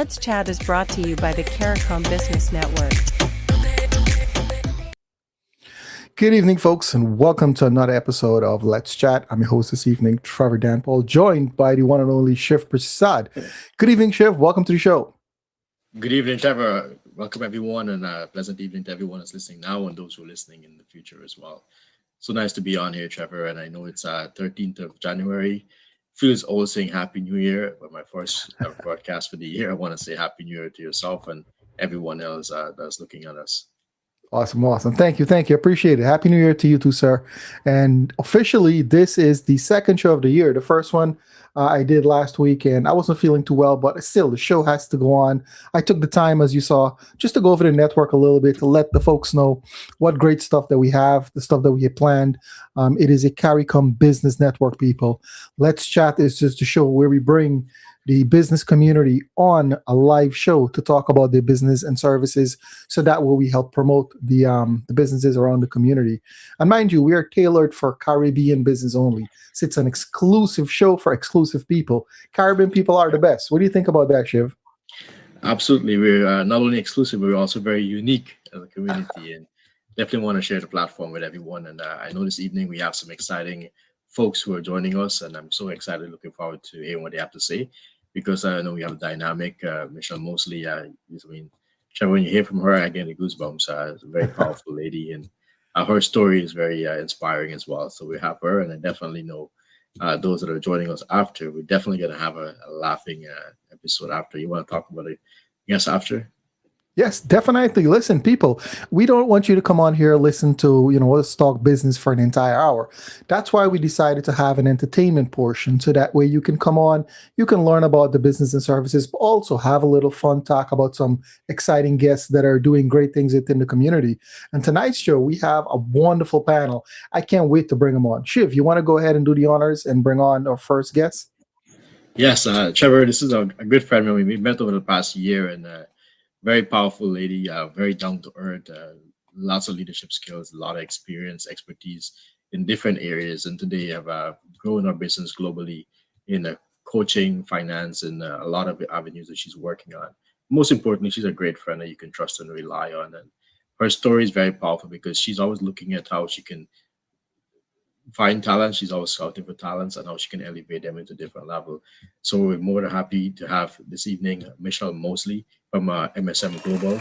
Let's Chat is brought to you by the Caricom Business Network. Good evening, folks, and welcome to another episode of Let's Chat. I'm your host this evening, Trevor Danpaul, joined by the one and only Shiv Prasad. Good evening, Shiv. Welcome to the show. Good evening, Trevor. Welcome, everyone, and pleasant evening to everyone that's listening now and those who are listening in the future as well. So nice to be on here, Trevor, and I know it's 13th of January. Feels old saying Happy New Year, but my first broadcast for the year. I want to say Happy New Year to yourself and everyone else that's looking at us. Awesome. Thank you. Appreciate it. Happy New Year to you too, sir. And officially, this is the second show of the year. The first one I did last week, and I wasn't feeling too well, but still, the show has to go on. I took the time, as you saw, just to go over the network a little bit to let the folks know what great stuff that we have, the stuff that we have planned. It is a Caricom Business Network, people. Let's Chat is just a show where we bring the business community on a live show to talk about their business and services, so that way we help promote the businesses around the community. And mind you, we are tailored for Caribbean business only. So it's an exclusive show for exclusive people. Caribbean people are the best. What do you think about that, Shiv? Absolutely. We're not only exclusive, but we're also very unique as a community, and definitely want to share the platform with everyone. And I know this evening we have some exciting folks who are joining us, and I'm so excited, looking forward to hearing what they have to say. Because I know we have a dynamic Michelle Moseley. Trevor, when you hear from her, I get the goosebumps. She's a very powerful lady, and her story is very inspiring as well. So we have her, and I definitely know those that are joining us after, we're definitely going to have a laughing episode after. You want to talk about it? Yes, after? Yes, definitely. Listen, people, we don't want you to come on here, listen to, let's talk business for an entire hour. That's why we decided to have an entertainment portion. So that way you can come on, you can learn about the business and services, but also have a little fun, talk about some exciting guests that are doing great things within the community. And tonight's show, we have a wonderful panel. I can't wait to bring them on. Shiv, you want to go ahead and do the honors and bring on our first guest? Yes, Trevor, this is a good friend. We met over the past year, and very powerful lady, very down to earth, lots of leadership skills, a lot of experience, expertise in different areas. And today have grown our business globally in coaching, finance, and a lot of the avenues that she's working on. Most importantly, she's a great friend that you can trust and rely on. And her story is very powerful because she's always looking at how she can find talent. She's always scouting for talents and how she can elevate them into a different level. So we're more than happy to have this evening Michelle Moseley from MSM Global.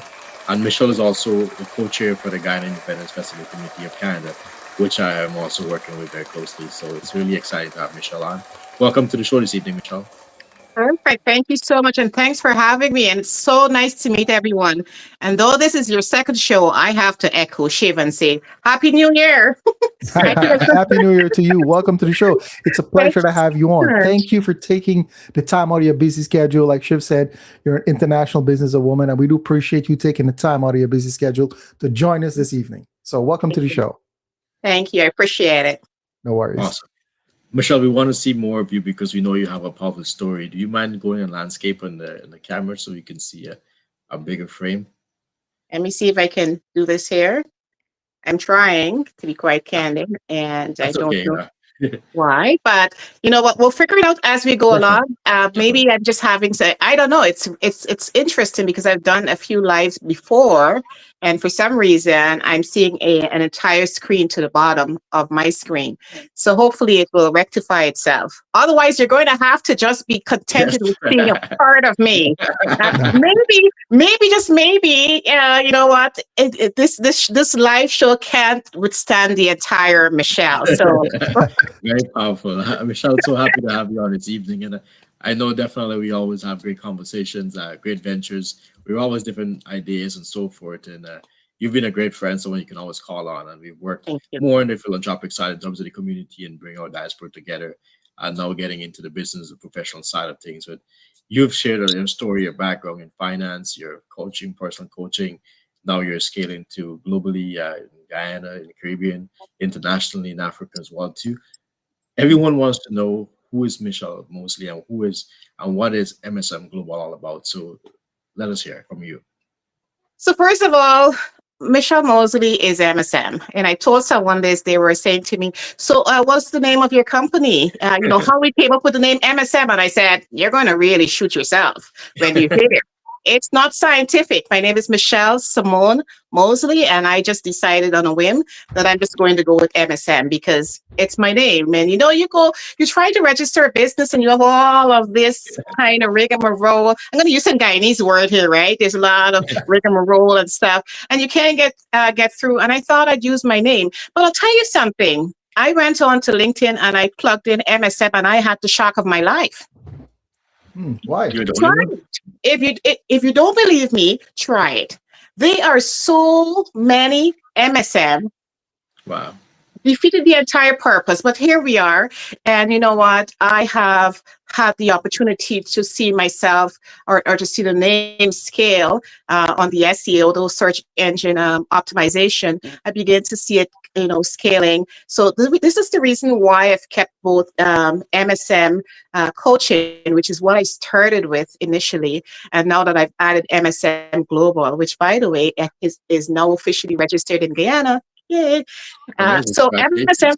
And Michelle is also the co-chair for the Guyana Independence Festival Committee of Canada, which I am also working with very closely. So it's really exciting to have Michelle on. Welcome to the show this evening, Michelle. Perfect. Thank you so much. And thanks for having me. And it's so nice to meet everyone. And though this is your second show, I have to echo Shiv and say, Happy New Year. Happy New Year to you. Welcome to the show. It's a pleasure to have you on. Thank you for taking the time out of your busy schedule. Like Shiv said, you're an international businesswoman, and we do appreciate you taking the time out of your busy schedule to join us this evening. So welcome to the show. Thank you. I appreciate it. No worries. Awesome. Michelle, we want to see more of you because we know you have a powerful story. Do you mind going in landscape on the camera so we can see a bigger frame? Let me see if I can do this here. I'm trying to be quite candid, and That's I don't okay, know why, but you know what? We'll figure it out as we go along. Maybe I'm just having I don't know. It's interesting because I've done a few lives before, and for some reason I'm seeing an entire screen to the bottom of my screen. So hopefully it will rectify itself. Otherwise, you're going to have to just be contented with seeing a part of me. Maybe just maybe, you know what? This live show can't withstand the entire Michelle. So. Very powerful. Michelle, so happy to have you on this evening. And I know definitely we always have great conversations, great ventures. We're always different ideas and so forth. And you've been a great friend, someone you can always call on. And we've worked more on the philanthropic side in terms of the community and bring our diaspora together. And now getting into the business and professional side of things. But you've shared your story, your background in finance, your coaching, personal coaching. Now you're scaling to globally in Guyana, in the Caribbean, internationally in Africa as well too. Everyone wants to know who is Michelle Moseley and what is MSM Global all about. So let us hear from you. So first of all, Michelle Moseley is MSM. And I told someone this, they were saying to me, so what's the name of your company? How we came up with the name MSM. And I said, you're going to really shoot yourself when you hear it. It's not scientific. My name is Michelle Simone Moseley, and I just decided on a whim that I'm just going to go with MSM because it's my name. And you know, you try to register a business and you have all of this kind of rigmarole. I'm going to use some Guyanese word here, right? There's a lot of rigmarole and stuff, and you can't get through. And I thought I'd use my name. But I'll tell you something. I went on to LinkedIn and I plugged in MSM and I had the shock of my life. Why? Try it. If you don't believe me, try it. There are so many MSM. Wow. Defeated the entire purpose, but here we are. And you know what? I have had the opportunity to see myself or to see the name scale on the SEO, those search engine optimization. I began to see it, scaling. So this is the reason why I've kept both MSM coaching, which is what I started with initially. And now that I've added MSM Global, which by the way is now officially registered in Guyana. Yay. So MSM,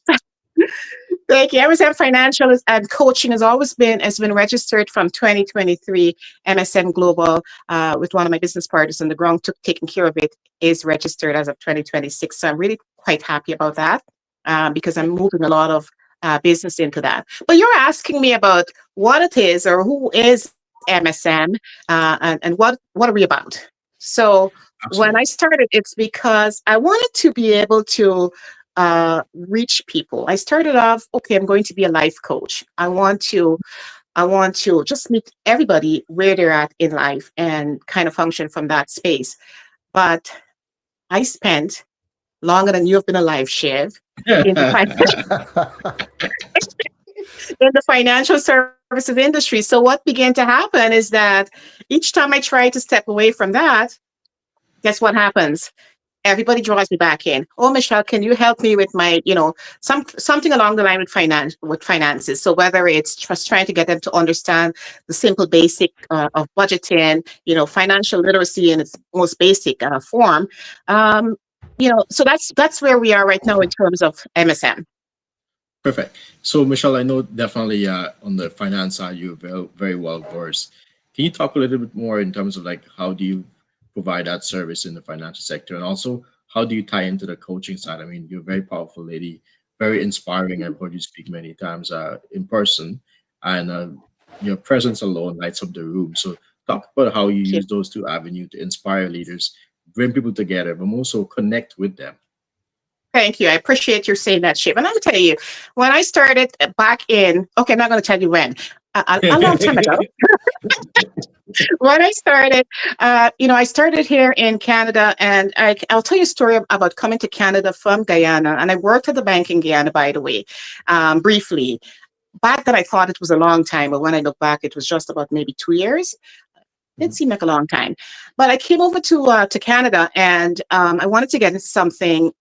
thank you. MSM Financial and Coaching has been registered from 2023. MSM Global, with one of my business partners on the ground, taking care of it, is registered as of 2026. So I'm really quite happy about that because I'm moving a lot of business into that. But you're asking me about what it is or who is MSM and what are we about? So when I started, it's because I wanted to be able to reach people. I started off, okay, I'm going to be a life coach. I want to just meet everybody where they're at in life and kind of function from that space. But I spent longer than you've been alive, Shiv, in the financial services industry. So what began to happen is that each time I tried to step away from that, guess what happens? Everybody draws me back in. Oh, Michelle, can you help me with my, something along the line with finances? So whether it's just trying to get them to understand the simple basic of budgeting, financial literacy in its most basic form, so that's where we are right now in terms of MSM. Perfect. So Michelle, I know definitely on the finance side you're very, very well versed. Can you talk a little bit more in terms of like how do you provide that service in the financial sector, and also how do you tie into the coaching side? I mean, you're a very powerful lady, very inspiring. I've heard you speak many times in person, and your presence alone lights up the room. So talk about how you use those two avenues to inspire leaders, bring people together, but also connect with them. Thank you. I appreciate you saying that, Shiv. And I'll tell you, when I started back in, okay, I'm not going to tell you when, a long time ago. When I started, I started here in Canada, and I'll tell you a story about coming to Canada from Guyana. And I worked at the bank in Guyana, by the way, briefly. Back then, I thought it was a long time, but when I look back, it was just about maybe 2 years. It seemed like a long time. But I came over to Canada, and I wanted to get into something,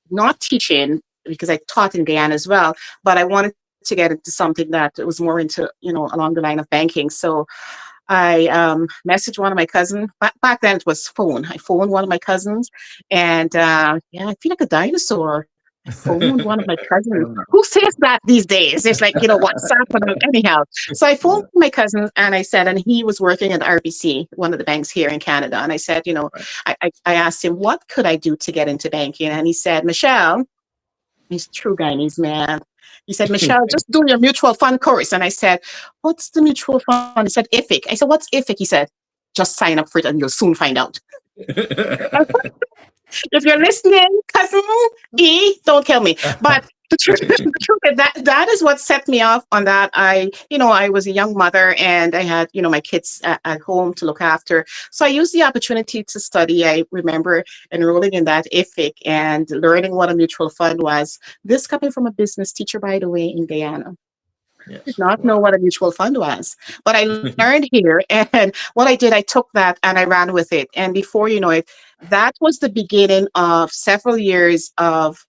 not teaching, because I taught in Guyana as well, but I wanted to get into something that was more into, along the line of banking. So I messaged one of my cousins. Back then it was phone. I phoned one of my cousins, and I feel like a dinosaur. I phoned one of my cousins. Who says that these days? It's like, WhatsApp. Anyhow, so I phoned my cousin, and I said, and he was working at RBC, one of the banks here in Canada. And I said, I asked him, what could I do to get into banking? And he said, Michelle, he's a true Guyanese man. He said, Michelle, just do your mutual fund course. And I said, what's the mutual fund? He said, IFIC. I said, what's IFIC? He said, just sign up for it and you'll soon find out. If you're listening, cousin E, don't kill me. But the truth is that is what set me off on that. I was a young mother, and I had, my kids at home to look after. So I used the opportunity to study. I remember enrolling in that IFIC and learning what a mutual fund was. This coming from a business teacher, by the way, in Guyana. Yes. Did not know what a mutual fund was, but I learned here. And what I did, I took that and I ran with it. And before you know it, that was the beginning of several years of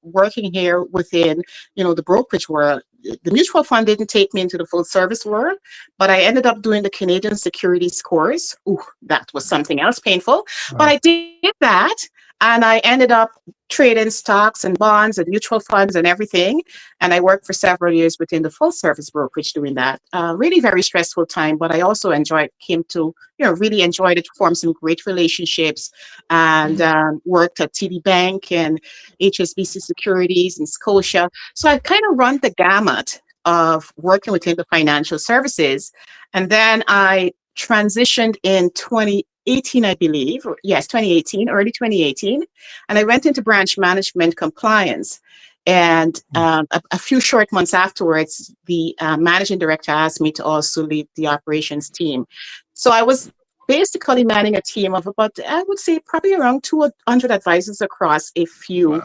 working here within, the brokerage world. The mutual fund didn't take me into the full service world, but I ended up doing the Canadian securities course. Ooh, that was something else painful. Wow. But I did that. And I ended up trading stocks and bonds and mutual funds and everything. And I worked for several years within the full service brokerage doing that. Really very stressful time, but I also really enjoyed it, formed some great relationships, and worked at TD Bank and HSBC Securities and Scotia. So I kind of run the gamut of working within the financial services. And then I transitioned in 2018, I believe. Yes, 2018, early 2018. And I went into branch management compliance. And a few short months afterwards, the managing director asked me to also lead the operations team. So I was basically managing a team of about, I would say, probably around 200 advisors across a few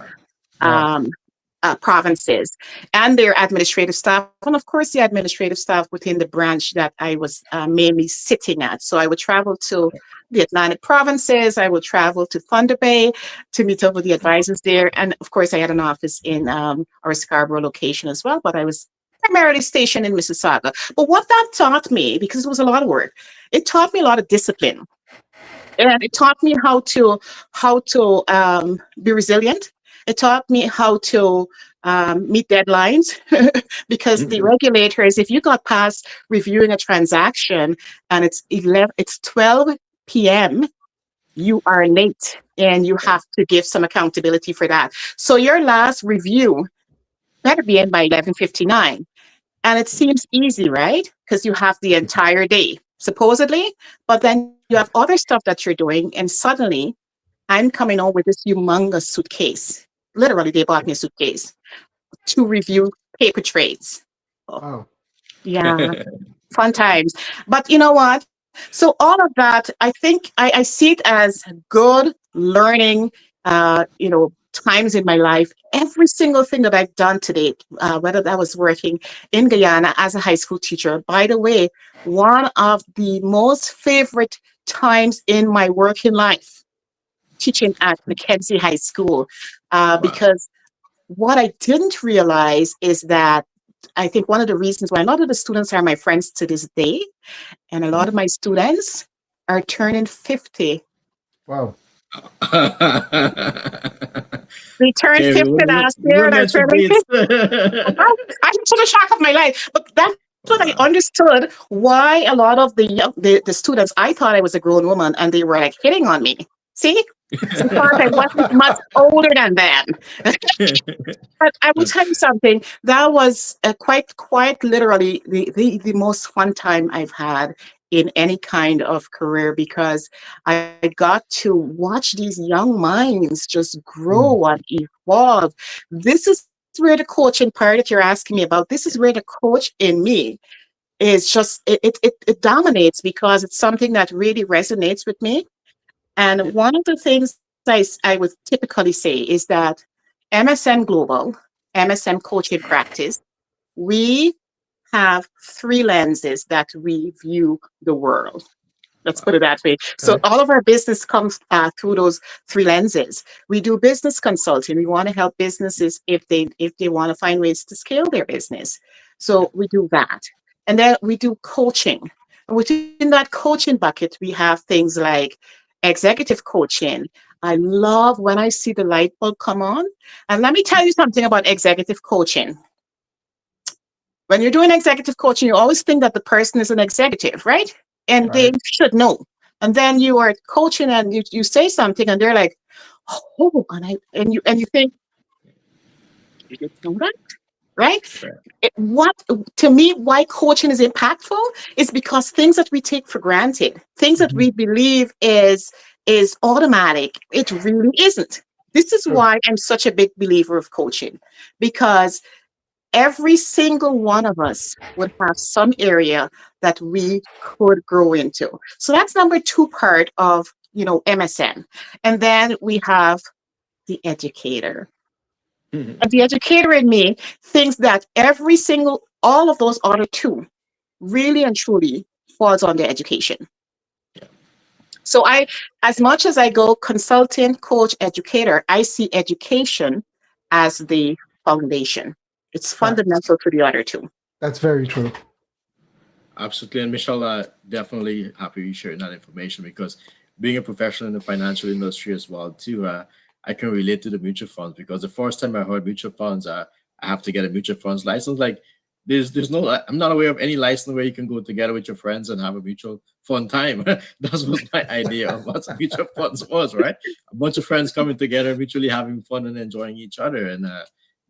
provinces and their administrative staff, and of course the administrative staff within the branch that I was mainly sitting at. So I would travel to the Atlantic provinces, I would travel to Thunder Bay to meet up with the advisors there, and of course I had an office in our Scarborough location as well, but I was primarily stationed in Mississauga. But what that taught me, because it was a lot of work, it taught me a lot of discipline, and it taught me how to be resilient. It taught me how to meet deadlines because the regulators, if you got past reviewing a transaction and it's 12 p.m., you are late and you have to give some accountability for that. So your last review better be in by 11:59. And it seems easy, right? Because you have the entire day, supposedly, but then you have other stuff that you're doing, and suddenly I'm coming home with this humongous suitcase. Literally, they bought me a suitcase to review paper trades. Wow. Yeah, fun times. But you know what? So all of that, I think I see it as good learning, times in my life. Every single thing that I've done to date, whether that was working in Guyana as a high school teacher. By the way, one of the most favorite times in my working life, teaching at Mackenzie High School, because what I didn't realize is that I think one of the reasons why a lot of the students are my friends to this day, and a lot of my students are turning 50. Wow. We turned 50 last year, and I'm turning 50. I'm so the shock of my life. But that's what I understood why a lot of the students, I thought I was a grown woman, and they were like hitting on me. See? So I wasn't much older than them. But I will tell you something. That was quite literally the most fun time I've had in any kind of career, because I got to watch these young minds just grow and evolve. This is where the coaching part that you're asking me about, this is where the coach in me is just, it dominates, because it's something that really resonates with me. And one of the things I would typically say is that MSM Global, MSM Coaching Practice, we have three lenses that we view the world. Let's put it that way. So all of our business comes through those three lenses. We do business consulting. We want to help businesses if they want to find ways to scale their business. So we do that. And then we do coaching. And within that coaching bucket, we have things like executive coaching. I love when I see the light bulb come on. And let me tell you something about executive coaching. When you're doing executive coaching, you always think that the person is an executive, right? And they should know. And then you are coaching and you say something and they're like, oh, and you think, you didn't know that? Right? To me, why coaching is impactful is because things that we take for granted, things that we believe is automatic, it really isn't. This is why I'm such a big believer of coaching, because every single one of us would have some area that we could grow into. So that's number two part of, MSN. And then we have the educator. And the educator in me thinks that all of those other two really and truly falls on the education. So as much as I go consultant, coach, educator, I see education as the foundation. It's fundamental to the other two. That's very true. Absolutely. And Michelle, definitely happy you sharing that information, because being a professional in the financial industry as well too, I can relate to the mutual funds, because the first time I heard mutual funds, I have to get a mutual funds license. Like, there's no, I'm not aware of any license where you can go together with your friends and have a mutual fund time. That was my idea of what mutual funds was, right? A bunch of friends coming together, mutually having fun and enjoying each other. And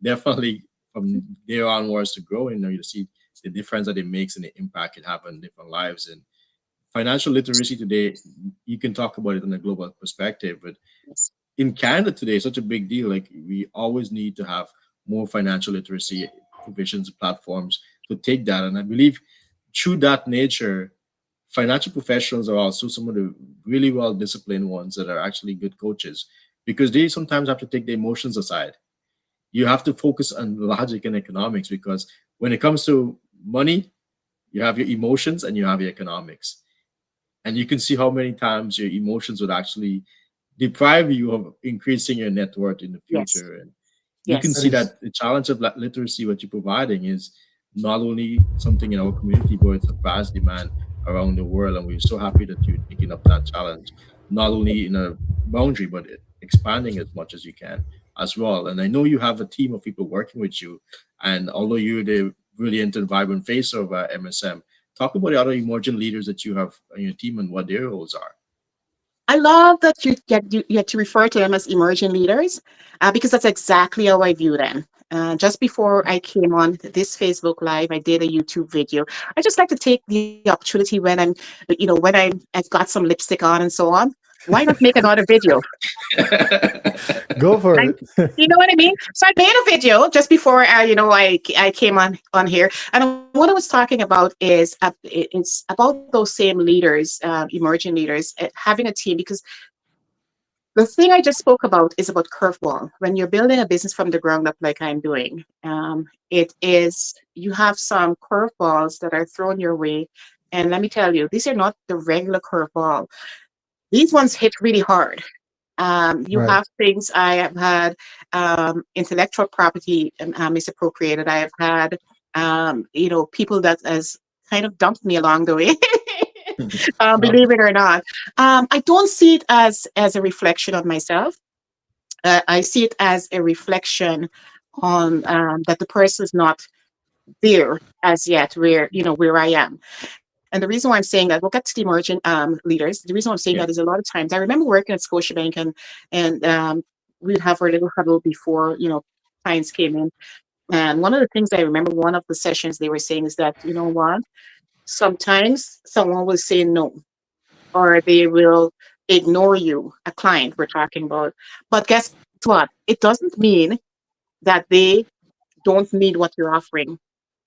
definitely from there onwards to grow, you see the difference that it makes and the impact it has on different lives. And financial literacy today, you can talk about it in a global perspective, but in Canada today, it's such a big deal. Like, we always need to have more financial literacy provisions, platforms to take that. And I believe through that nature, financial professionals are also some of the really well disciplined ones that are actually good coaches, because they sometimes have to take the emotions aside. You have to focus on logic and economics, because when it comes to money, you have your emotions and you have your economics. And you can see how many times your emotions would actually deprive you of increasing your net worth in the Yes. future. And you can Yes. see that the challenge of literacy, what you're providing, is not only something in our community, but it's a vast demand around the world. And we're so happy that you're taking up that challenge, not only in a boundary, but expanding as much as you can as well. And I know you have a team of people working with you. And although you're the brilliant and vibrant face of MSM, talk about the other emerging leaders that you have on your team and what their roles are. I love that you to refer to them as emerging leaders, because that's exactly how I view them. Just before I came on this Facebook Live, I did a YouTube video. I just like to take the opportunity when I've got some lipstick on and so on. Why not make another video? Go for it. You know what I mean? So I made a video just before I came on here, and what I was talking about is it's about those same leaders, emerging leaders, having a team, because the thing I just spoke about is about curveball. When you're building a business from the ground up, like I'm doing, you have some curveballs that are thrown your way, and let me tell you, these are not the regular curveball. These ones hit really hard. You Right. have things. I have had intellectual property misappropriated. I have had people that has kind of dumped me along the way. Believe it or not, I don't see it as a reflection of myself. I see it as a reflection on that the person is not there as yet where I am. And the reason why I'm saying that, we'll get to the emerging leaders. The reason why I'm saying that is a lot of times I remember working at Scotiabank, and we'd have our little huddle before clients came in. And one of the things I remember, one of the sessions they were saying is that, you know what, sometimes someone will say no, or they will ignore you, a client we're talking about. But guess what? It doesn't mean that they don't need what you're offering.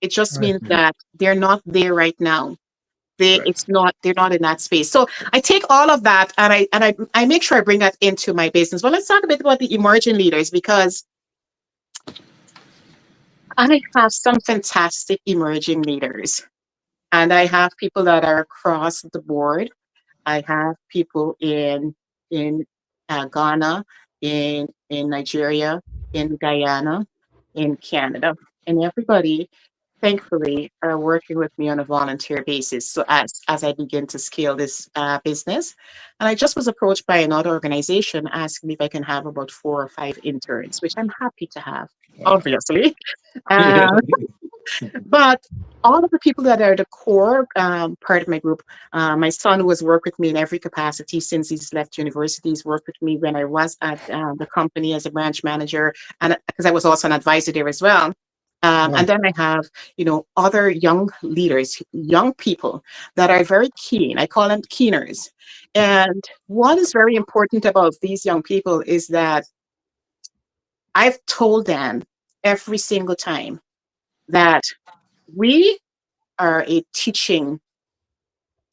It just Right. means that they're not there right now. They're not in that space. So I take all of that, and I make sure I bring that into my business. But let's talk a bit about the emerging leaders, because I have some fantastic emerging leaders, and I have people that are across the board. I have people in Ghana, in Nigeria, in Guyana, in Canada, and everybody, thankfully, are working with me on a volunteer basis. So as I begin to scale this business, and I just was approached by another organization asking me if I can have about 4 or 5 interns, which I'm happy to have, obviously. But all of the people that are the core part of my group, my son, who has worked with me in every capacity since he's left university, he's worked with me when I was at the company as a branch manager, and because I was also an advisor there as well. And then I have, other young leaders, young people that are very keen. I call them keeners. And what is very important about these young people is that I've told them every single time that we are a teaching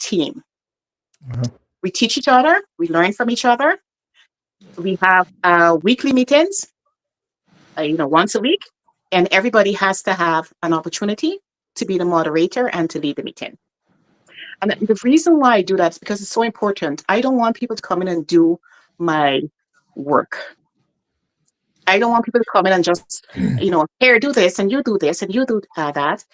team. We teach each other, we learn from each other. We have weekly meetings, once a week, and everybody has to have an opportunity to be the moderator and to lead the meeting. And the reason why I do that is because it's so important. I don't want people to come in and do my work. I don't want people to come in and just, here, do this, and you do this, and you do that.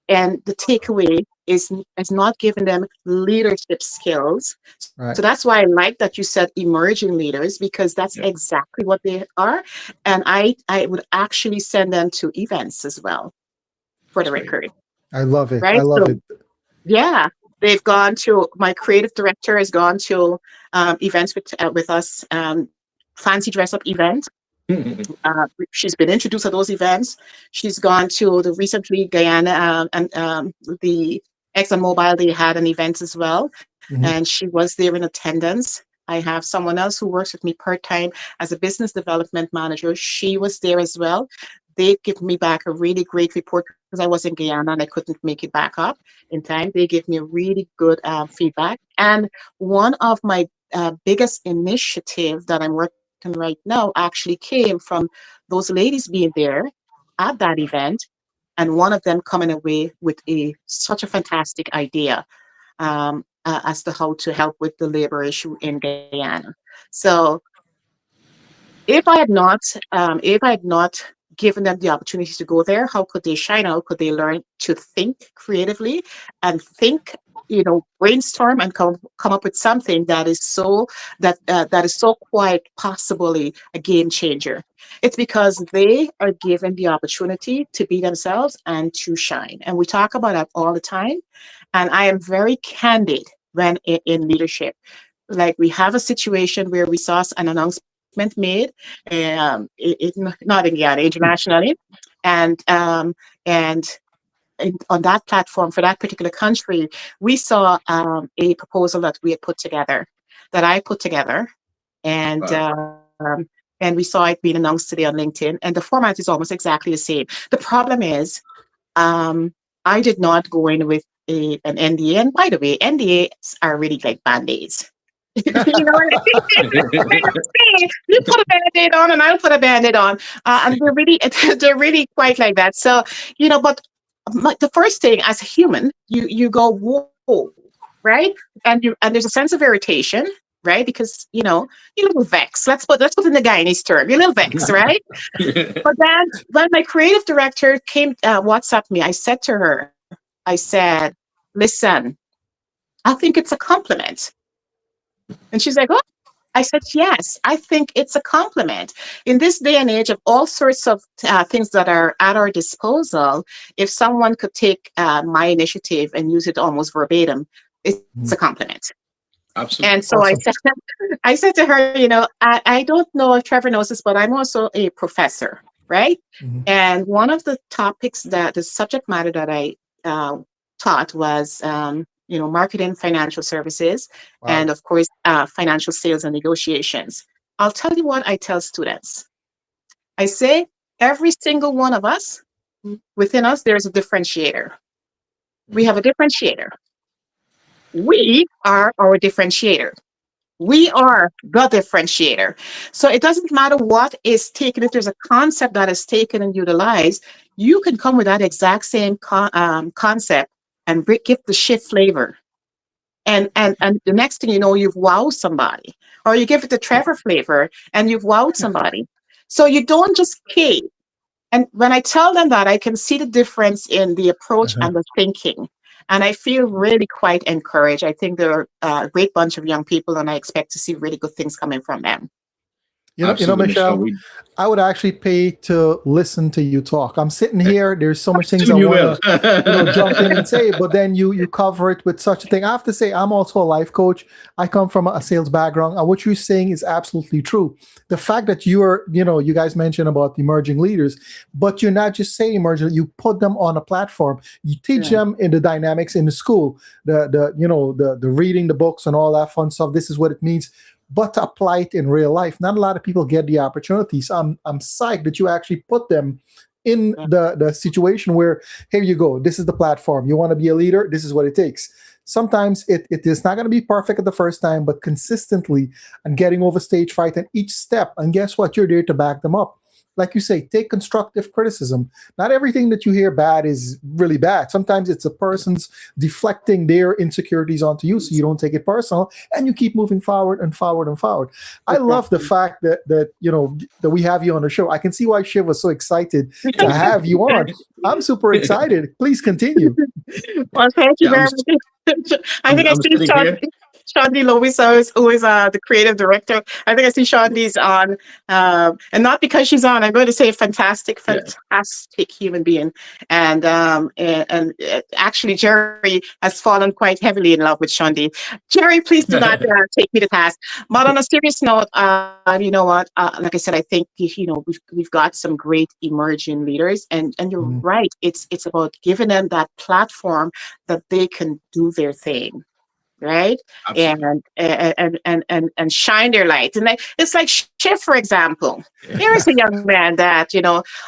And the takeaway is not giving them leadership skills. Right. So that's why I like that you said emerging leaders, because that's exactly what they are. And I would actually send them to events as well, for the That's great. record, I love it. I right? love So it. yeah, they've gone to, my creative director has gone to events with us, fancy dress up event. She's been introduced to those events. She's gone to the recently Guyana and the ExxonMobil. They had an event as well, Mhm. and she was there in attendance. I have someone else who works with me part time as a business development manager. She was there as well. They give me back a really great report because I was in Guyana and I couldn't make it back up in time. They gave me a really good feedback. And one of my biggest initiative that I'm working right now actually came from those ladies being there at that event, and one of them coming away with such a fantastic idea as to how to help with the labor issue in Guyana. So if I had not given them the opportunity to go there, how could they shine? How could they learn to think creatively and think, brainstorm and come up with something that is that is so quite possibly a game changer? It's because they are given the opportunity to be themselves and to shine. And we talk about that all the time. And I am very candid when in leadership. Like, we have a situation where we saw an announcement made, not in Guyana, internationally, and on that platform for that particular country, we saw a proposal that we had put together, that I put together, and Wow. and we saw it being announced today on LinkedIn, and the format is almost exactly the same. The problem is, I did not go in with an NDA, and by the way, NDAs are really like band-aids. You know what I mean? You put a band-aid on and I'll put a band-aid on. And they're really they're really quite like that. So, but the first thing as a human, you go, whoa, right? And there's a sense of irritation, right? Because you're a little vexed. Let's put in the Guyanese term. You're a little vexed, right? But then when my creative director came WhatsApp me, I said to her, I said, listen, I think it's a compliment. And she's like, oh, I said, yes, I think it's a compliment. In this day and age of all sorts of things that are at our disposal, if someone could take my initiative and use it almost verbatim, it's a compliment. Absolutely. And so Awesome. I said to her, I don't know if Trevor knows this, but I'm also a professor, right? Mhm. And one of the topics the subject matter that I taught was, marketing, financial services, Wow. and of course, financial sales and negotiations. I'll tell you what I tell students. I say, every single one of us, within us, there's a differentiator. We have a differentiator. We are our differentiator. We are the differentiator. So it doesn't matter what is taken. If there's a concept that is taken and utilized, you can come with that exact same concept and give the shift flavor. And the next thing you know, you've wowed somebody. Or you give it the Trevor flavor and you've wowed somebody. So you don't just cave. And when I tell them that, I can see the difference in the approach Uh-huh. and the thinking. And I feel really quite encouraged. I think they're a great bunch of young people, and I expect to see really good things coming from them. Absolutely, Michelle. Michelle, I would actually pay to listen to you talk. I'm sitting here. There's so much things I Soon you want will. to, jump in and say, but then you cover it with such a thing. I have to say, I'm also a life coach. I come from a sales background, and what you're saying is absolutely true. The fact that you guys mentioned about emerging leaders, but you're not just saying emerging. You put them on a platform. You teach them in the dynamics in the school, the reading the books and all that fun stuff. This is what it means. But to apply it in real life, not a lot of people get the opportunities. I'm psyched that you actually put them in the situation where, here you go, this is the platform. You want to be a leader, this is what it takes. Sometimes it is not going to be perfect at the first time, but consistently and getting over stage fright at each step. And guess what? You're there to back them up. like you say, take constructive criticism. Not everything that you hear bad is really bad. Sometimes it's a person's deflecting their insecurities onto you, so you don't take it personal, and you keep moving forward and forward and forward. I love the fact that that we have you on the show. I can see why Shiv was so excited to have you on. I'm super excited. Please continue. Well, thank you Yeah, very much. I think I I'm see sitting here. Shandi Lois, who is the creative director. I think I see Shandi's on, and not because she's on. I'm going to say fantastic, Yeah. fantastic human being, and actually Jerry has fallen quite heavily in love with Shandi. Jerry, please do not take me to task. But on a serious note, you know what? Like I said, I think we've got some great emerging leaders, and you're Mhm. right. It's about giving them that platform that they can do their thing, right? Absolutely. And shine their light. And it's like Shiv, for example. Here is a young man that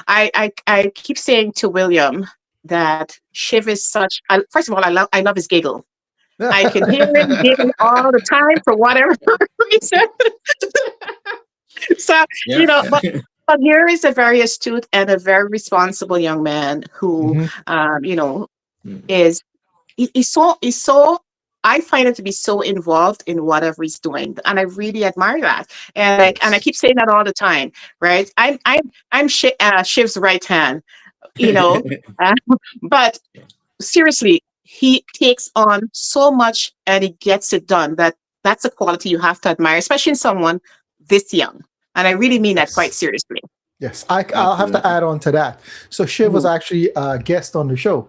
I keep saying to William that Shiv is such. First of all, I love his giggle. I can hear him giggling all the time for whatever reason. So Yeah. but here is a very astute and a very responsible young man who, Mhm. Mm. is he's so. I find him to be so involved in whatever he's doing, and I really admire that. And I keep saying that all the time, right? I'm Shiv's right hand, you know, uh, but seriously, he takes on so much and he gets it done. That's a quality you have to admire, especially in someone this young. And I really mean that quite Yes. seriously. Yes, I'll have to Absolutely. add on to that. So Shiv was Mhm. actually a guest on the show.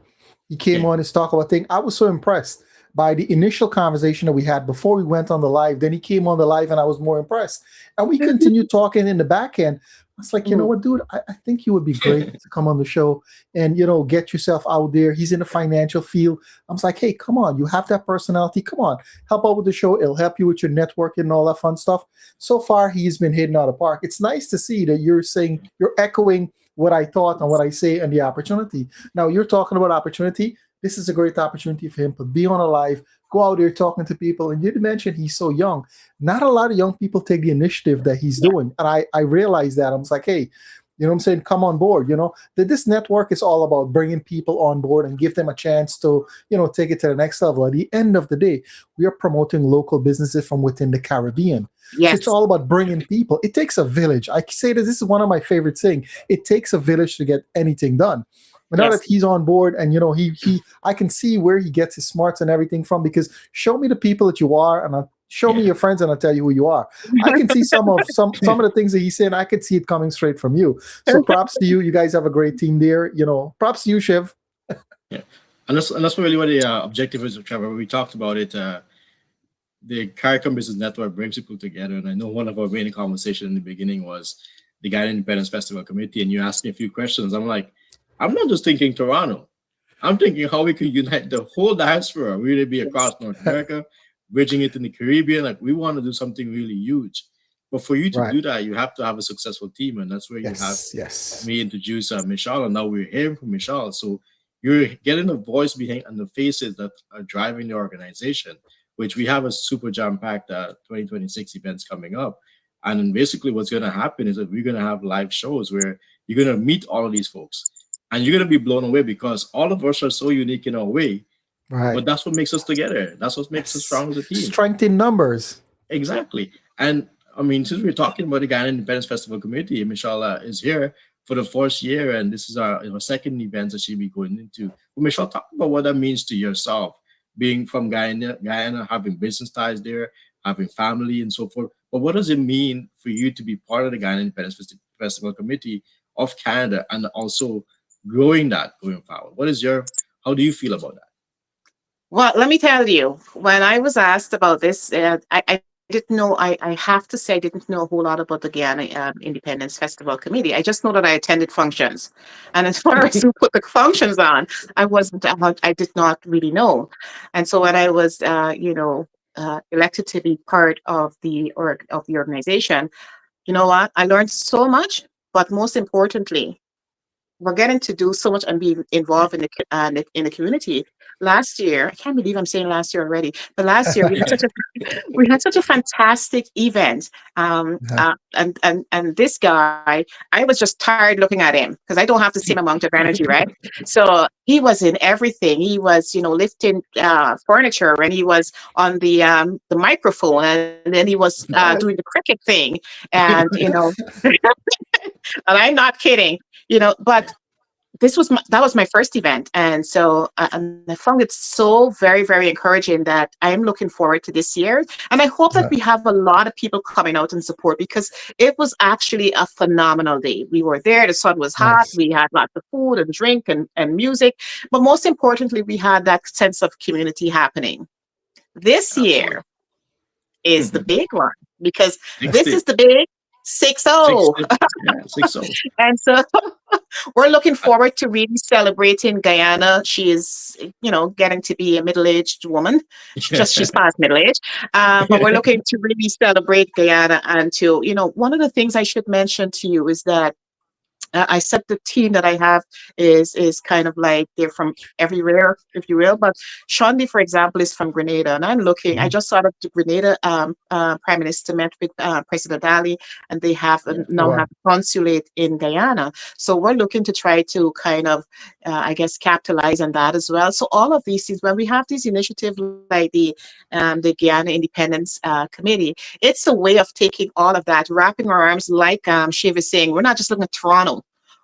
He came Yeah. on to talk about things. I was so impressed by the initial conversation that we had before we went on the live. Then he came on the live, and I was more impressed. And we continued talking in the back end. I was like, you know Mhm. what, dude, I think you would be great to come on the show and get yourself out there. He's in the financial field. I was like, hey, come on, you have that personality. Come on, help out with the show. It'll help you with your networking and all that fun stuff. So far, he's been hitting out of the park. It's nice to see that you're echoing what I thought and what I say and the opportunity. Now you're talking about opportunity. This is a great opportunity for him to be on a live, go out there talking to people. And you mentioned he's so young. Not a lot of young people take the initiative that he's doing. And I realized that. I was like, hey, you know what I'm saying? Come on board. That this network is all about bringing people on board and give them a chance to, take it to the next level. At the end of the day, we are promoting local businesses from within the Caribbean. So it's Yes. all about bringing people. It takes a village. I say this is one of my favorite things. It takes a village to get anything done. But now that Yes. he's on board, and he I can see where he gets his smarts and everything from, because show me the people that you are, and show me Yeah. your friends, and I'll tell you who you are. I can see some of the things that he's saying. I could see it coming straight from you. So props to you. You guys have a great team there. Props to you, Shiv. Yeah. And that's really what the objective is, Trevor. We talked about it. The Caricom Business Network brings people together. And I know one of our main conversations in the beginning was the Guide Independence Festival Committee. And you asked me a few questions. I'm like, I'm not just thinking Toronto. I'm thinking how we could unite the whole diaspora, really be across North America, bridging it in the Caribbean. Like, we want to do something really huge. But for you to Right. do that, you have to have a successful team. And that's where you have Yes. me introduce Michelle. And now we're hearing from Michelle. So you're getting a voice behind and the faces that are driving the organization, which we have a super jam-packed 2026 events coming up. And then basically what's going to happen is that we're going to have live shows where you're going to meet all of these folks. And you're going to be blown away because all of us are so unique in our way. Right. But that's what makes us together. That's what makes us strong as a team. Strength in numbers. Exactly. And I mean, since we're talking about the Ghana Independence Festival Committee, Michelle is here for the first year, and this is our second event that she'll be going into. But Michelle, talk about what that means to yourself, being from Guyana, having business ties there, having family, and so forth. But what does it mean for you to be part of the Ghana Independence Festival Committee of Canada, and also growing that going forward? How do you feel about that? Well, let me tell you, when I was asked about this, I didn't know. I have to say, I didn't know a whole lot about the Guyana Independence Festival Committee. I just know that I attended functions, and as far as who put the functions on, I wasn't. I did not really know. And so when I was, elected to be part of the organization, you know what? I learned so much, but most importantly, we're getting to do so much and be involved in the community. Last year, I can't believe I'm saying last year already, but last year we had such a fantastic event. Yeah. And this guy, I was just tired looking at him because I don't have the same amount of energy, right? So he was in everything. He was, lifting furniture, and he was on the microphone, and then he was doing the cricket thing, and and I'm not kidding, but that was my first event, and so and I found it so very, very encouraging that I am looking forward to this year, and I hope that Yeah. we have a lot of people coming out and support, because it was actually a phenomenal day. We were there, the sun was hot, Nice. we had lots of food and drink and music, but most importantly, we had that sense of community happening. This Absolutely. year is the big one, because Next this day, is the big 6-0. 6-0. Yeah, 6-0. And so we're looking forward to really celebrating Guyana. She is, getting to be a middle-aged woman. She's past middle age. But we're looking to really celebrate Guyana. And to, one of the things I should mention to you is that I said the team that I have is kind of like they're from everywhere, if you will. But Shondi, for example, is from Grenada, and I'm looking. I Mhm. just saw that the Grenada Prime Minister met with President Ali, and they have Yeah. Oh, now wow. have a consulate in Guyana. So we're looking to try to kind of, I guess, capitalize on that as well. So all of these things, when we have these initiatives like the Guyana Independence Committee, it's a way of taking all of that, wrapping our arms, like Shiv is saying. We're not just looking at Toronto.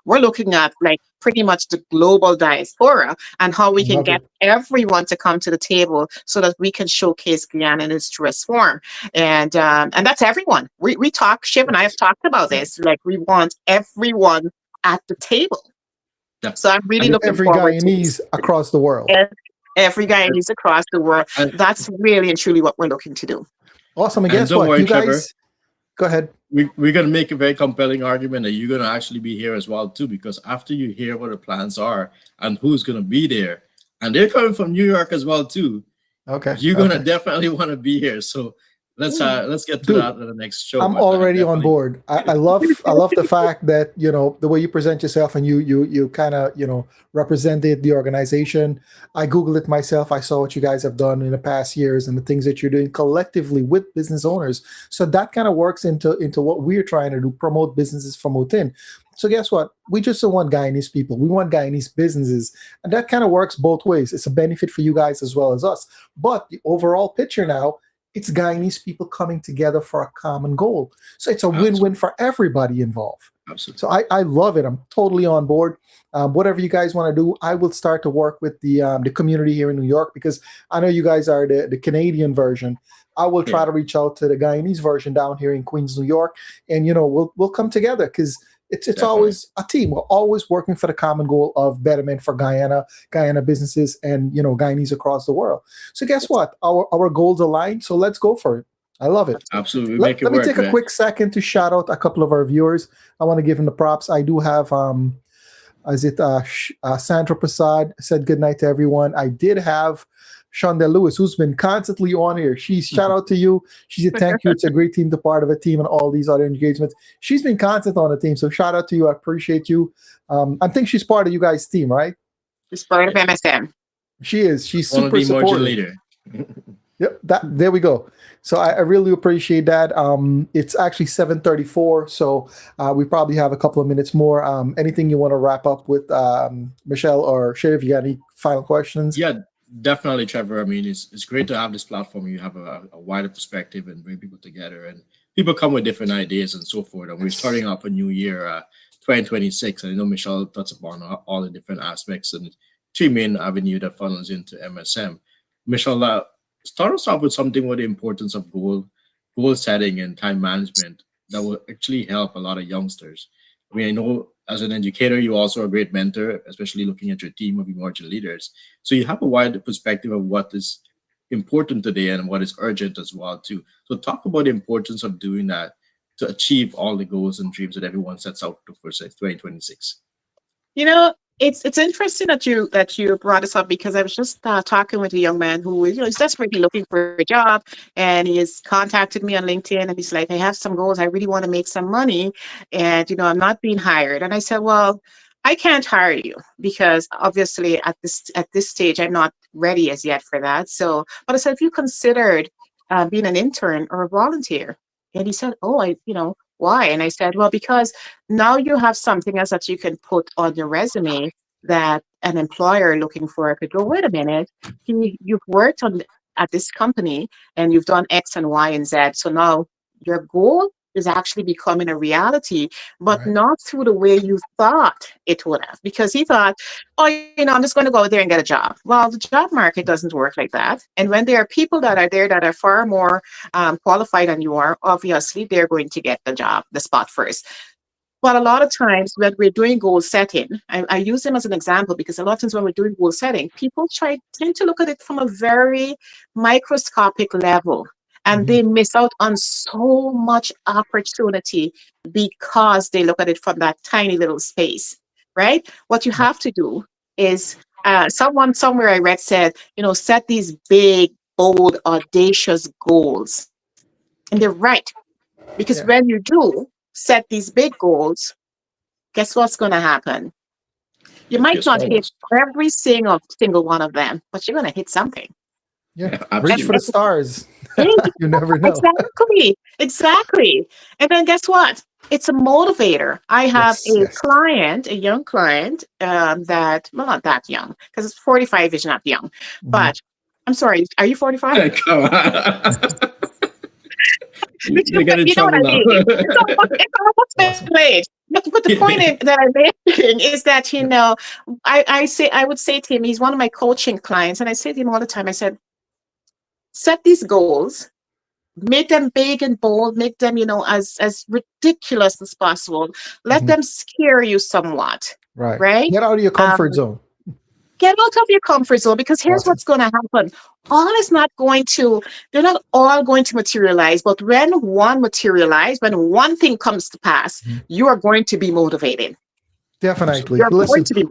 We're looking at like pretty much the global diaspora and how we can Love get it. everyone to come to the table so that we can showcase Guyana in its truest form. And that's everyone. We talk, Shiv and I have talked about this. Like, we want everyone at the table. Yeah. So I'm really And, looking Every forward to this. Guyanese across the world. Every Guyanese across the world. and, That's really and truly what we're looking to do. Awesome. And and guess don't what? worry, You Trevor. guys, go ahead. We're going to make a very compelling argument that you're going to actually be here as well too, because after you hear what the plans are and who's going to be there, and they're coming from New York as well too, Okay. you're going to Okay. definitely want to be here. So let's get to Dude, that in the next show. I'm but, already on definitely- board. I love the fact that the way you present yourself and you kind of represented the organization. I Googled it myself. I saw what you guys have done in the past years and the things that you're doing collectively with business owners. So that kind of works into what we're trying to do: promote businesses from within. So guess what? We just don't want Guyanese people. We want Guyanese businesses, and that kind of works both ways. It's a benefit for you guys as well as us. But the overall picture now, it's Guyanese people coming together for a common goal. So it's a win-win for everybody involved. Absolutely. So I love it. I'm totally on board. Whatever you guys want to do, I will start to work with the community here in New York, because I know you guys are the Canadian version. I will try to reach out to the Guyanese version down here in Queens, New York, and we'll come together, because it's Definitely. always a team. We're always working for the common goal of betterment for Guyana businesses, and Guyanese across the world. So guess what? Our goals align. So let's go for it. I love it. Absolutely. Let Make it me work, take a man. quick second to shout out a couple of our viewers. I want to give them the props. I do have Sandra Prasad said good night to everyone. I did have Shonda Lewis, who's been constantly on here. She's shout out to you. She said thank you. It's a great team to part of a team and all these other engagements. She's been constant on the team, so shout out to you. I appreciate you. I think she's part of you guys' team, right? It's part of MSM. She is. She's Want to super be more supportive. leader. Yep, there we go. So I really appreciate that. It's actually 7:34, so we probably have a couple of minutes more. Anything you want to wrap up with, Michelle or Shay, if you got any final questions? Yeah, definitely, Trevor. I mean, it's great to have this platform. You have a wider perspective and bring people together, and people come with different ideas and so forth. And we're starting off a new year, 2026. And I know Michelle touched upon all the different aspects and three main avenue that funnels into MSM. Michelle, start us off with something with the importance of goal setting and time management that will actually help a lot of youngsters. I mean, I know as an educator, you're also a great mentor, especially looking at your team of emerging leaders. So you have a wide perspective of what is important today and what is urgent as well too. So talk about the importance of doing that to achieve all the goals and dreams that everyone sets out to for, say, 2026. It's interesting that you brought this up, because I was just talking with a young man who is desperately looking for a job, and he has contacted me on LinkedIn, and he's like, I have some goals. I really want to make some money, and I'm not being hired. And I said, well, I can't hire you because obviously at this stage I'm not ready as yet for that. So, but I said, if you considered being an intern or a volunteer, and he said, oh, why? And I said, well, because now you have something else that you can put on your resume that an employer looking for could go, wait a minute, you've worked at this company and you've done X and Y and Z. So now your goal is actually becoming a reality, but Right. not through the way you thought it would have. Because he thought, oh, I'm just going to go out there and get a job. Well, the job market doesn't work like that. And when there are people that are there that are far more qualified than you are, obviously they're going to get the spot first. But a lot of times when we're doing goal setting, I use them as an example because a lot of times when we're doing goal setting, people tend to look at it from a very microscopic level. And they miss out on so much opportunity because they look at it from that tiny little space, right? What you have to do is, someone somewhere I read said, set these big, bold, audacious goals. And they're right. Because when you do set these big goals, guess what's going to happen? You might not hit every single one of them, but you're going to hit something. Yeah, reach for the stars. You never know. Exactly. And then guess what? It's a motivator. I have a young client, that, well, not that young, because 45 is not young. But I'm sorry, are you 45? Come on. You get in trouble now. It's almost middle-age. But the point that I'm making is that, I would say to him, he's one of my coaching clients, and I say to him all the time, I said, set these goals, make them big and bold, make them, as ridiculous as possible. Let them scare you somewhat. Right? Get out of your comfort zone. Get out of your comfort zone, because here's what's going to happen. They're not all going to materialize, but when when one thing comes to pass, you are going to be motivated. Definitely. Listen,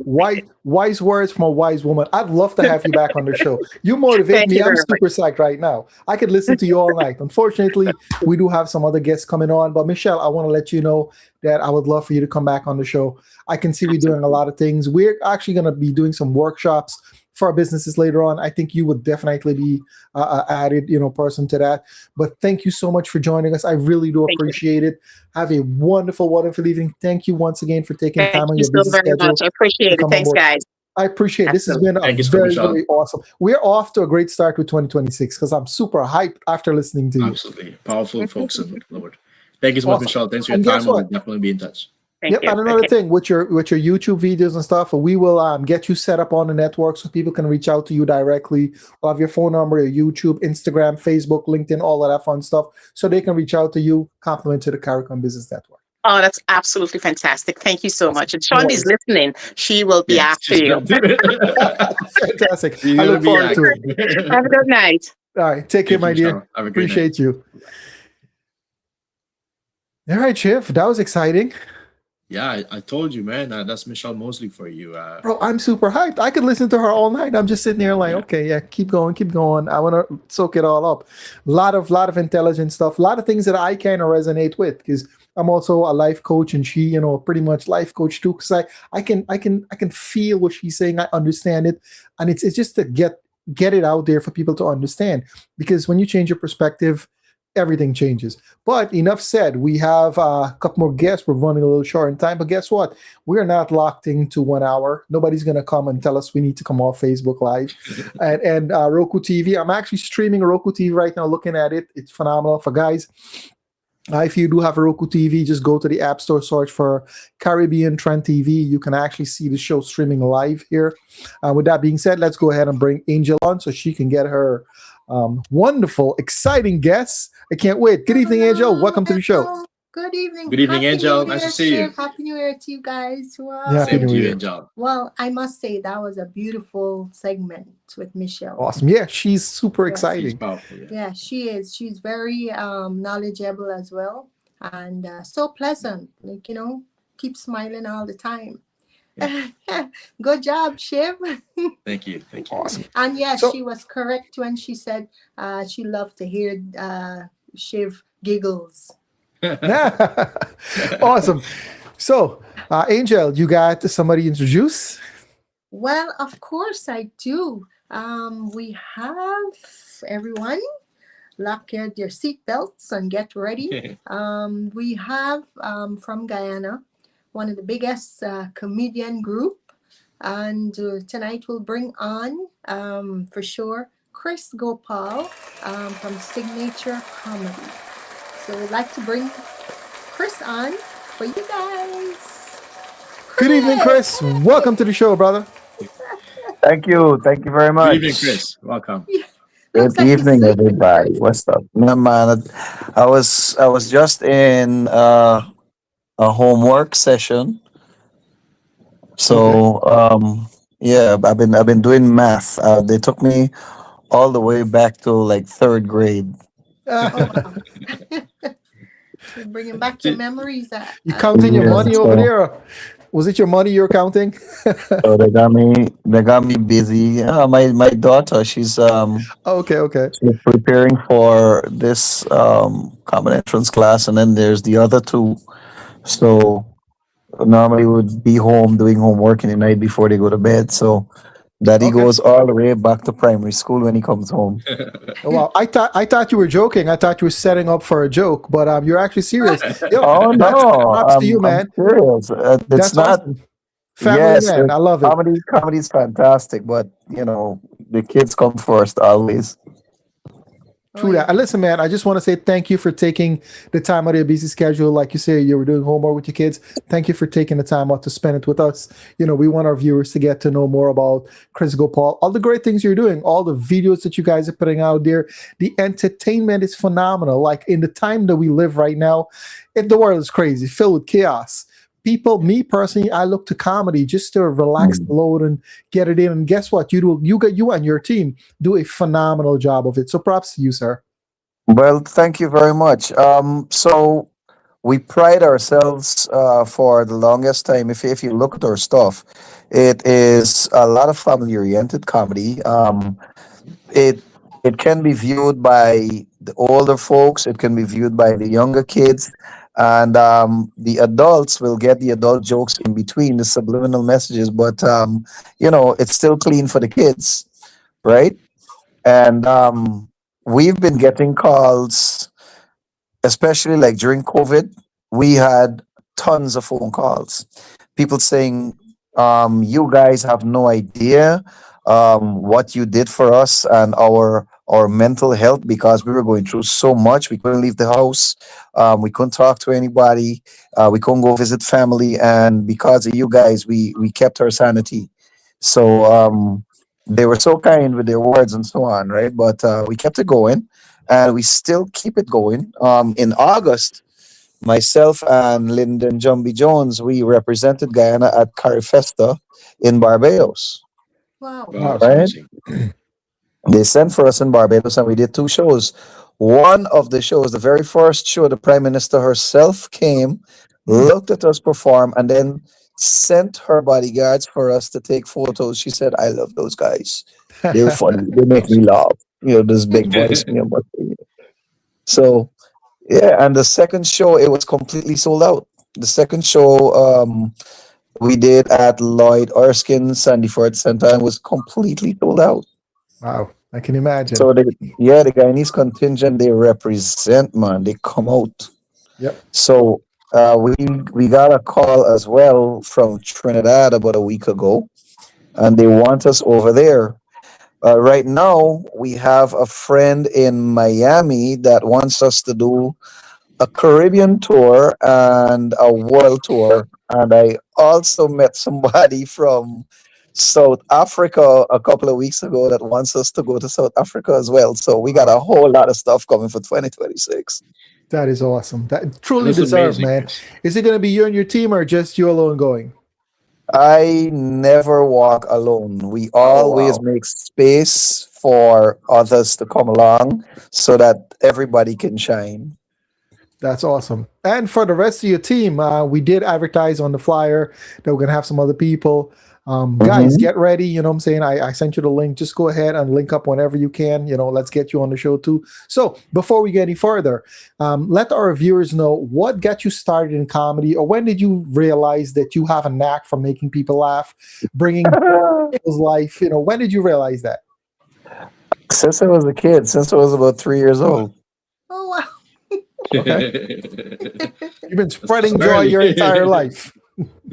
wise words from a wise woman. I'd love to have you back on the show. You motivate me. I'm super psyched right now. I could listen to you all night. Unfortunately, we do have some other guests coming on, but Michelle, I want to let you know that I would love for you to come back on the show. I can see we're doing a lot of things. We're actually going to be doing some workshops for our businesses later on. I think you would definitely be added, person to that. But thank you so much for joining us. I really do appreciate it. Have a wonderful, wonderful evening. Thank you once again for taking time on your busy schedule. Much. I appreciate it. Thanks, guys. I appreciate it. This has been very, very awesome. We're off to a great start with 2026 because I'm super hyped after listening to you. Absolutely. Powerful folks in the Lord. Thank you so much, Michelle. Thanks for your time. We'll definitely be in touch. And another thing with your YouTube videos and stuff, we will get you set up on the network so people can reach out to you directly. We'll have your phone number, your YouTube, Instagram, Facebook, LinkedIn, all of that fun stuff, so they can reach out to you. Compliment to the Caricom Business Network. Oh, that's absolutely fantastic. Thank you so much. And Jumbie's listening. She will be after you. Fantastic. I look forward to it. Have a good night. All right. Take care, my dear. Appreciate you. All right, Chief. That was exciting. Yeah, I told you, man. That's Michelle Moseley for you. Bro, I'm super hyped. I could listen to her all night. I'm just sitting there like, okay, keep going. I want to soak it all up. A lot of intelligent stuff. A lot of things that I kind of resonate with because I'm also a life coach, and she, pretty much life coach too. Because I can feel what she's saying. I understand it, and it's just to get it out there for people to understand. Because when you change your perspective, everything changes. But enough said. We have a couple more guests. We're running a little short in time, but guess what? We're not locked into 1 hour. Nobody's going to come and tell us we need to come off Facebook Live and Roku TV. I'm actually streaming Roku TV right now, looking at it. It's phenomenal. For guys, if you do have a Roku TV, just go to the App Store, search for Caribbean Trend TV. You can actually see the show streaming live here. With that being said, let's go ahead and bring Angel on so she can get her wonderful, exciting guests. I can't wait. Good evening, Angel. Welcome to the show. Good evening. Good evening, Angel. Nice to see you. Happy New Year to you guys. Wow. Yeah, Same to you, Angel. Well, I must say that was a beautiful segment with Michelle. Awesome. Yeah, she's super exciting. She's powerful, yeah, she is. She's very knowledgeable as well, and so pleasant. Keep smiling all the time. Yeah. Good job, Shiv. Thank you. Awesome. And yes, she was correct when she said she loved to hear Shiv giggles. Awesome. So Angel, you got somebody introduce? Well, of course I do. We have everyone lock your seatbelts and get ready. We have from Guyana one of the biggest comedian group, and tonight we'll bring on for sure Chris Gopaul from Signature Comedy. So we'd like to bring Chris on for you guys. Good evening, Chris. Welcome to the show, brother. Thank you. Thank you very Good much. evening, Chris. Welcome. Looks Good like he's evening, sleeping, everybody. Chris. What's up? No, man, I was just in a homework session. Okay. So yeah, I've been doing math. They took me all the way back to like third grade. Oh wow. You're bringing back your memories. You counting your Yeah. money over there? Or was it your money you're counting? So they got me busy. My daughter, Okay. she's preparing for this common entrance class, and then there's the other two. So normally would be home doing homework in the night before they go to bed. So daddy Okay. goes all the way back to primary school when he comes home. Oh, wow. I thought you were joking. I thought you were setting up for a joke, but you're actually serious. Yo, Oh no, props to you, I'm man. serious. It's That's not. awesome. Family Yes, man. I love it. comedy's fantastic, but the kids come first always. Oh True yeah. that. And listen, man, I just want to say thank you for taking the time out of your busy schedule. Like you say, you were doing homework with your kids. Thank you for taking the time out to spend it with us. We want our viewers to get to know more about Chris Gopaul, all the great things you're doing, all the videos that you guys are putting out there. The entertainment is phenomenal. Like in the time that we live right now, the world is crazy, filled with chaos. People, me personally, I look to comedy just to relax the load and get it in. And guess what? You and your team do a phenomenal job of it. So props to you, sir. Well, thank you very much. So we pride ourselves for the longest time. If you look at our stuff, it is a lot of family oriented comedy. It it can be viewed by the older folks. It can be viewed by the younger kids, and the adults will get the adult jokes in between the subliminal messages. But it's still clean for the kids, right? And we've been getting calls, especially like during COVID. We had tons of phone calls, people saying, you guys have no idea what you did for us and our mental health, because we were going through so much. We couldn't leave the house. We couldn't talk to anybody. We couldn't go visit family. And because of you guys, we kept our sanity. So they were so kind with their words and so on, right? But we kept it going, and we still keep it going. In August, myself and Lyndon Jumbie Jones, we represented Guyana at Carifesta in Barbados, Wow. Wow, that's right? amazing. They sent for us in Barbados, and we did two shows. One of the shows, the very first show, the Prime Minister herself came, looked at us perform, and then sent her bodyguards for us to take photos. She said, I love those guys. They're funny. They make me Awesome. laugh. This big voice in your mouth. So, yeah, and the second show, it was completely sold out. The second show we did at Lloyd Erskine Sandy Ford Center, and was completely sold out. Wow, I can imagine. So the Guyanese contingent, they represent, man. They come out. Yep. So we got a call as well from Trinidad about a week ago, and they want us over there. Right now, we have a friend in Miami that wants us to do a Caribbean tour and a world tour. And I also met somebody from South Africa a couple of weeks ago that wants us to go to South Africa as well. So we got a whole lot of stuff coming for 2026. That is awesome. That truly That's deserved, amazing, man. Chris. Is it going to be you and your team or just you alone going? I never walk alone. We Oh, always wow. make space for others to come along so that everybody can shine. That's awesome. And for the rest of your team, we did advertise on the flyer that we're going to have some other people. Guys, get ready. You know what I'm saying? I sent you the link. Just go ahead and link up whenever you can. Let's get you on the show too. So before we get any further, let our viewers know what got you started in comedy, or when did you realize that you have a knack for making people laugh, bringing people's life? When did you realize that? Since I was a kid, since I was about 3 years old. Oh wow. Okay. You've been spreading joy your entire life.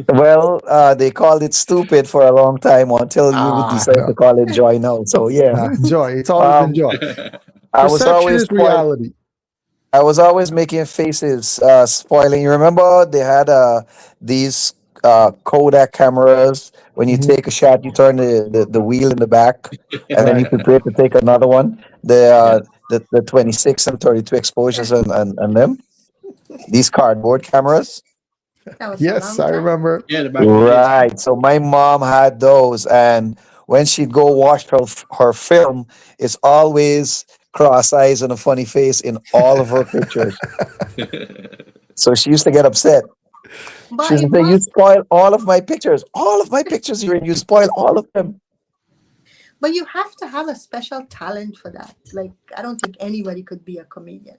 Well, they called it stupid for a long time until you decide to No. call it joy now. So yeah, Joy. It's always been um, joy. I was Perception always is reality. I was always making faces, spoiling. You remember they had these Kodak cameras. When you Mhm. take a shot, you turn the wheel in the back, and then you Right. prepare to take another one. The 26 and 32 exposures and them. These cardboard cameras. That was a Yes, long I time. remember. Yeah, the back in the days. Right. So my mom had those, and when she'd go watch her film, it's always cross eyes and a funny face in all of her pictures. So she used to get upset. She But used it to say, "You must spoil all of my pictures. All of my pictures you're in. You spoil all of them." but you have to have a special talent for that. Like I don't think anybody could be a comedian.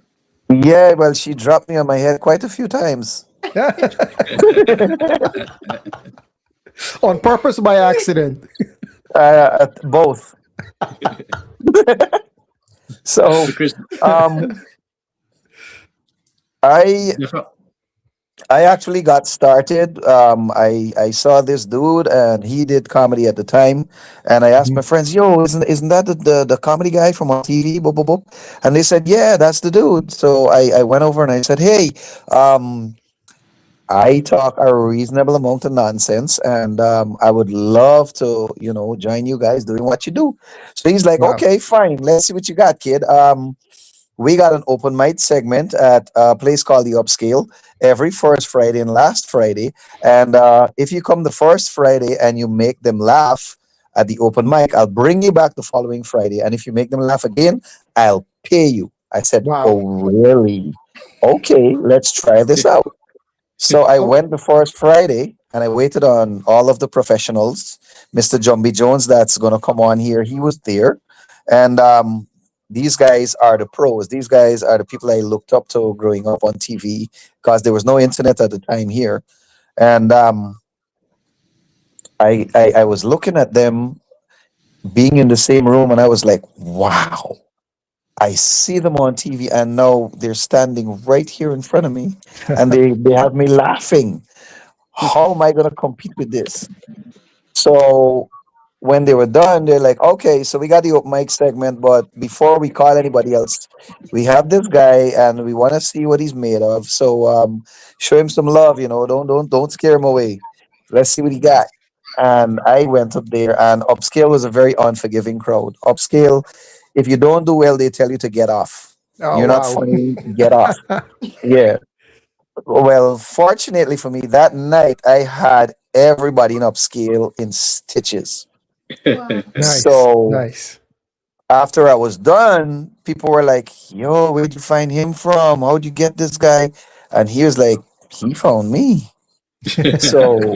Yeah, well, she dropped me on my head quite a few times. On purpose or by accident? Both. So, So Chris, um, I the fro- I actually got started. I saw this dude and he did comedy at the time, and I asked my Mhm. friends, "Yo, isn't that the comedy guy from on TV?" Boop, boop, boop. And they said, "Yeah, that's the dude." So I went over and I said, "Hey, um, I talk a reasonable amount of nonsense, and I would love to, join you guys doing what you do." So he's like, Wow. "Okay, fine. Let's see what you got, kid." We got an open mic segment at a place called the Upscale every first Friday and last Friday. And if you come the first Friday and you make them laugh at the open mic, I'll bring you back the following Friday. And if you make them laugh again, I'll pay you. I said, Wow. "Oh, really? Okay, let's try this out." So I Oh, went the first Friday and I waited on all of the professionals. Mr. Jumbie Jones, that's going to come on here, he was there. And these guys are the pros. These guys are the people I looked up to growing up on TV because there was no internet at the time here. And I was looking at them being in the same room and I was like, wow, I see them on TV and now they're standing right here in front of me and they have me laughing. How am I going to compete with this? So when they were done, they're like, "Okay, so we got the open mic segment, but before we call anybody else, we have this guy and we want to see what he's made of. So show him some love, don't scare him away. Let's see what he got." And I went up there, and Upscale was a very unforgiving crowd. Upscale, if you don't do well, they tell you to get off. oh You're not wow. funny, get off. Yeah. Well, fortunately for me, that night I had everybody in Upscale in stitches. Wow. Nice. So Nice. after I was done, people were like, "Yo, where'd you find him from? How'd you get this guy?" And he was like, "He found me." So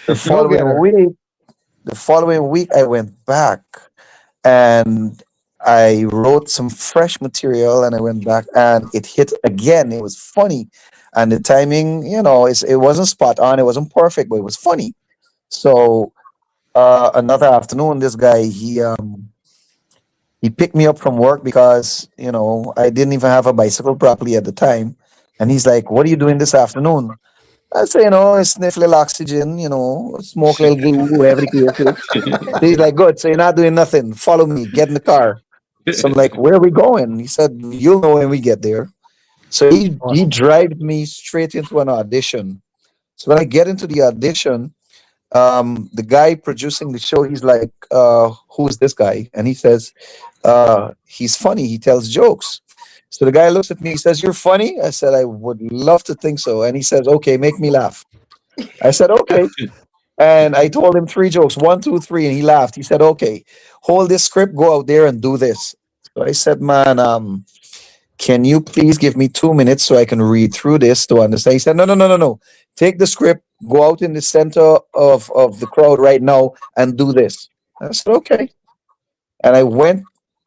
the Go following getter. week, the following week, I went back and I wrote some fresh material, and I went back and it hit again. It was funny, and the timing, it wasn't spot on. It wasn't perfect, but it was funny. So another afternoon, this guy he picked me up from work because I didn't even have a bicycle properly at the time, and he's like, "What are you doing this afternoon?" I say, "I sniff little oxygen, smoke little glue, whatever the case is." So he's like, "Good. So you're not doing nothing. Follow me. Get in the car." So I'm like, "Where are we going?" He said, "You'll know when we get there." So he Awesome. drives me straight into an audition. So when I get into the audition, the guy producing the show, he's like, "Who's this guy?" And he says, "He's funny. He tells jokes." So the guy looks at me. He says, "You're funny." I said, "I would love to think so." And he says, "Okay, make me laugh." I said, "Okay." And I told him three jokes, one, two, three, and he laughed. He said, "Okay, hold this script, go out there and do this." So I said, "Man, can you please give me 2 minutes so I can read through this to understand?" He said, "No, no, no, no, no. Take the script, go out in the center of the crowd right now and do this. I said, okay. And I went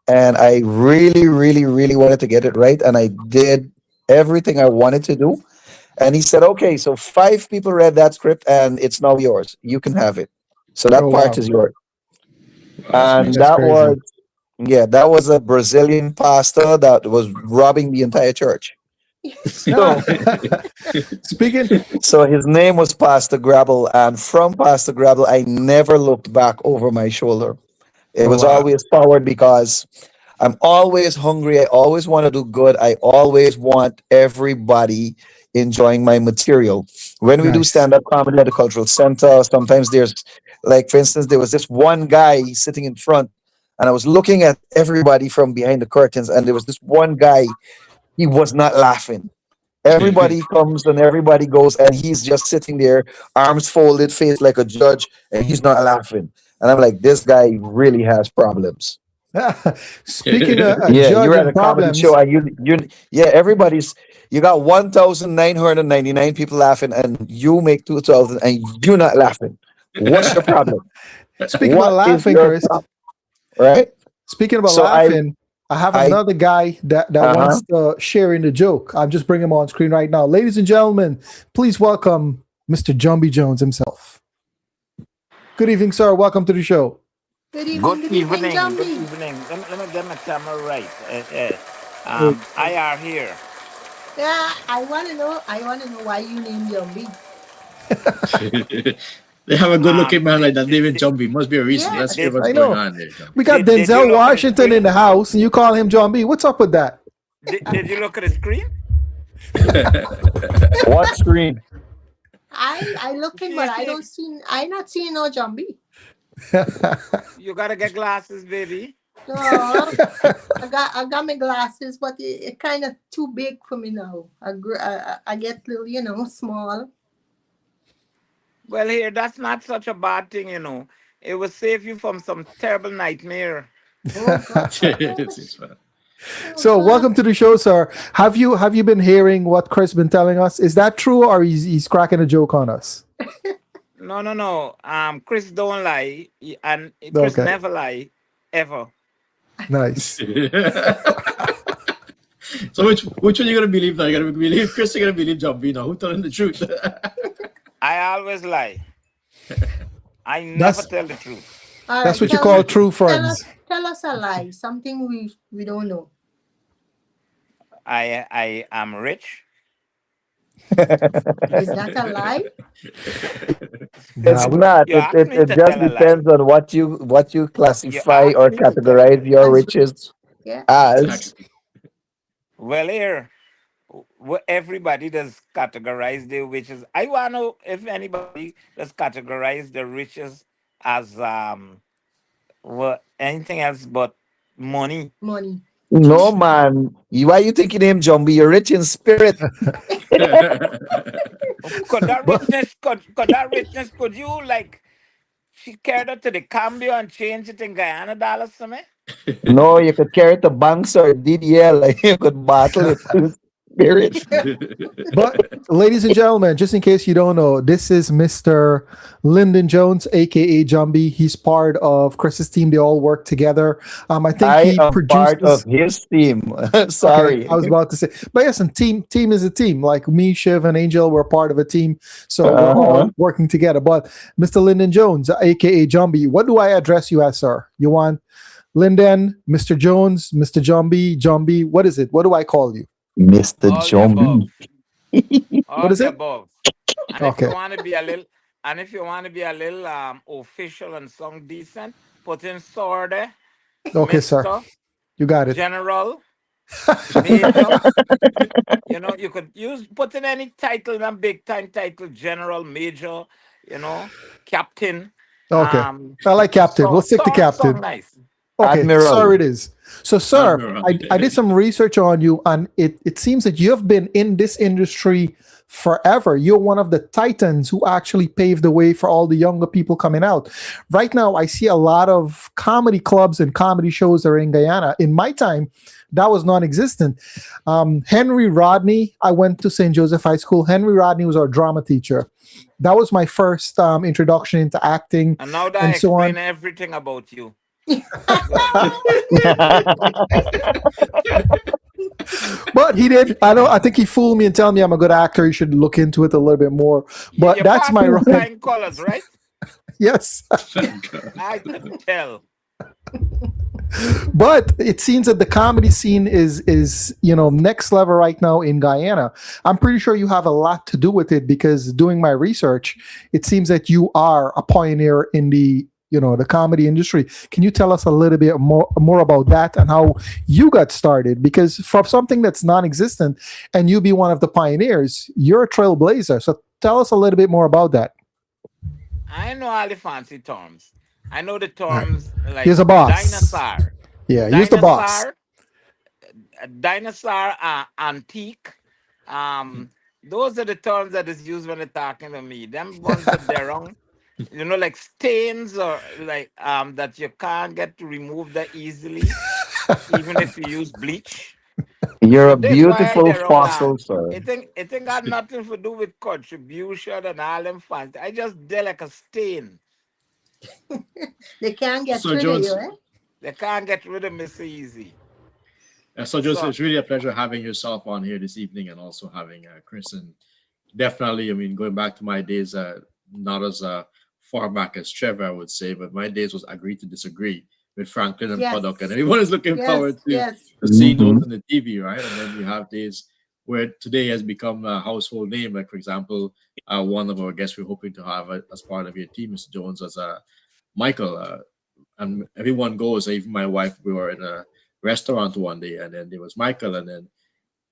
and I really, really, really wanted to get it right. And I did everything I wanted to do. And he said, okay, so 5 people read that script and it's now yours. You can have it. So that Oh part wow, is yours. Sweet. And that's that crazy. was, yeah, that was a Brazilian pastor that was robbing the entire church. So, Speaking, so his name was Pastor Grabble. And from Pastor Grabble, I never looked back over my shoulder. It oh was wow, always forward because I'm always hungry. I always want to do good. I always want everybody enjoying my material. When we do nice. stand up comedy at the cultural center, sometimes there's, like, for instance, there was this one guy sitting in front, and I was looking at everybody from behind the curtains, and there was this one guy, he was not laughing. Everybody comes and everybody goes, and he's just sitting there, arms folded, face like a judge, and he's not laughing. And I'm like, this guy really has problems. Speaking of a Yeah, judge you're at and a comedy show, problems, and yeah, everybody's, you got 1,999 people laughing, and you make 2,000, and you're not laughing. What's your problem? speaking about What is laughing, your Chris. problem? Right? Speaking about So laughing, I have I, another guy that uh-huh. wants to share in the joke. I'm just bringing him on screen right now. Ladies and gentlemen, please welcome Mr. Jumbie Jones himself. Good evening, sir. Welcome to the show. Good Good evening, evening. Good Jumbie. evening. Let me get my camera right. Oh, I are here. Yeah, I wanna know. I wanna know why you named Jumbie. They have a good looking man like Did, that, did, David did, Jumbie. Must be a reason. Let's hear did, what's I going know. on there, Jumbie. We got did you Denzel look at the Washington in screen? the house, and you call him Jumbie. What's up with that? Did you look at the screen? What screen? I looking, but I don't see. I not seeing no Jumbie. You gotta get glasses, baby. No, I got my glasses, but it kind of too big for me now. I get little, small. Well, here, that's not such a bad thing, you know. It will save you from some terrible nightmare. Oh God. It's fun. Oh So, God. welcome to the show, sir. Have you been hearing what Chris been telling us? Is that true, or he's cracking a joke on us? No. Chris don't lie, and Chris Okay, never lie, ever. nice. So which one you gonna believe now? You gonna believe Chris? You gonna believe Jumbie now? Who telling the truth? I always lie. I never That's tell the truth. All that's right, what you call true friends. tell us a lie. Something we don't know. I am rich. Is that a lie? Nah, It's not. You It, asked it, me it to just tell a lie. depends on what you You classify asked or me to tell a categorize lie. your That's riches rich. Yeah. as. Exactly. Well, here, everybody does categorize the riches. I want to know if anybody does categorize the riches as anything else but money. Money. No, man. Why you thinking him, Jumbie? You're rich in spirit. Could that but richness could you like she carried it to the cambio and change it in Guyana dollars to me? No, you could carry it to banks or DDL. Like, you could bottle it to spirit. But, ladies and gentlemen, just in case you don't know, this is Mr. Lyndon Jones, aka Jumbie. He's part of Chris's team. They all work together. I think I he am produced part of this. his team. Okay, Sorry. I was about to say, but yes, and team is a team. Like me, Shiv, and Angel, we're part of a team, so we're all Uh-huh. working together. But Mr. Lyndon Jones, aka Jumbie, what do I address you as, sir? You want Lyndon, Mr. Jones, Mr. Jumbie? What is it? What do I call you? Mr. All the above. Jumbie. All What is the it? above. And if Okay, you want to be a little official and sound decent, put in sword, okay, sir, Mr. you got it. General, Major. You could put in any title, and big time title, General, Major, Captain. Okay, I like Captain. We'll stick to Captain. Sound nice. Okay, Admiral. sir, it is. So, sir, Admiral. I did some research on you, and it seems that you have been in this industry forever. You're one of the titans who actually paved the way for all the younger people coming out. Right now, I see a lot of comedy clubs and comedy shows that are in Guyana. In my time, that was non-existent. Henry Rodney, I went to St. Joseph High School. Henry Rodney was our drama teacher. That was my first introduction into acting And now that I and so explain on. everything about you. Good. But he did. I don't. I think he fooled me and telling me I'm a good actor. You should look into it a little bit more. But Your that's my partner right. flying colors, right? Yes. Thank God. I couldn't tell. But it seems that the comedy scene is next level right now in Guyana. I'm pretty sure you have a lot to do with it because doing my research, it seems that you are a pioneer in the comedy industry. Can you tell us a little bit more about that and how you got started? Because for something that's non-existent and you be one of the pioneers, you're a trailblazer. So tell us a little bit more about that. I know all the fancy terms. I know the All right. terms like Here's a boss. dinosaur, Yeah, use the boss. dinosaur, antique. Um, those are the terms that is used when they're talking to me. Them ones that they're wrong. Like stains or like that you can't get to remove that easily, even if you use bleach. You're So a this why beautiful they're wrong. fossil, sir. It ain't got nothing to do with contribution and all them fans. I just did like a stain. They can't get So rid of Jones, you, eh? They can't get rid of me so easy. so Jones, So it's really a pleasure having yourself on here this evening, and also having Chris. And definitely, I mean, going back to my days, not as far back as Trevor, I would say, but my days was agree to disagree with Franklin and Yes. Puddock, and everyone is looking Yes, forward to yes. seeing those Mhm. on the TV, right? And then you have days where today has become a household name. Like, for example, one of our guests we're hoping to have as part of your team, Mr. Jones, as Michael. And everyone goes. Even my wife, we were in a restaurant one day, and then there was Michael, and then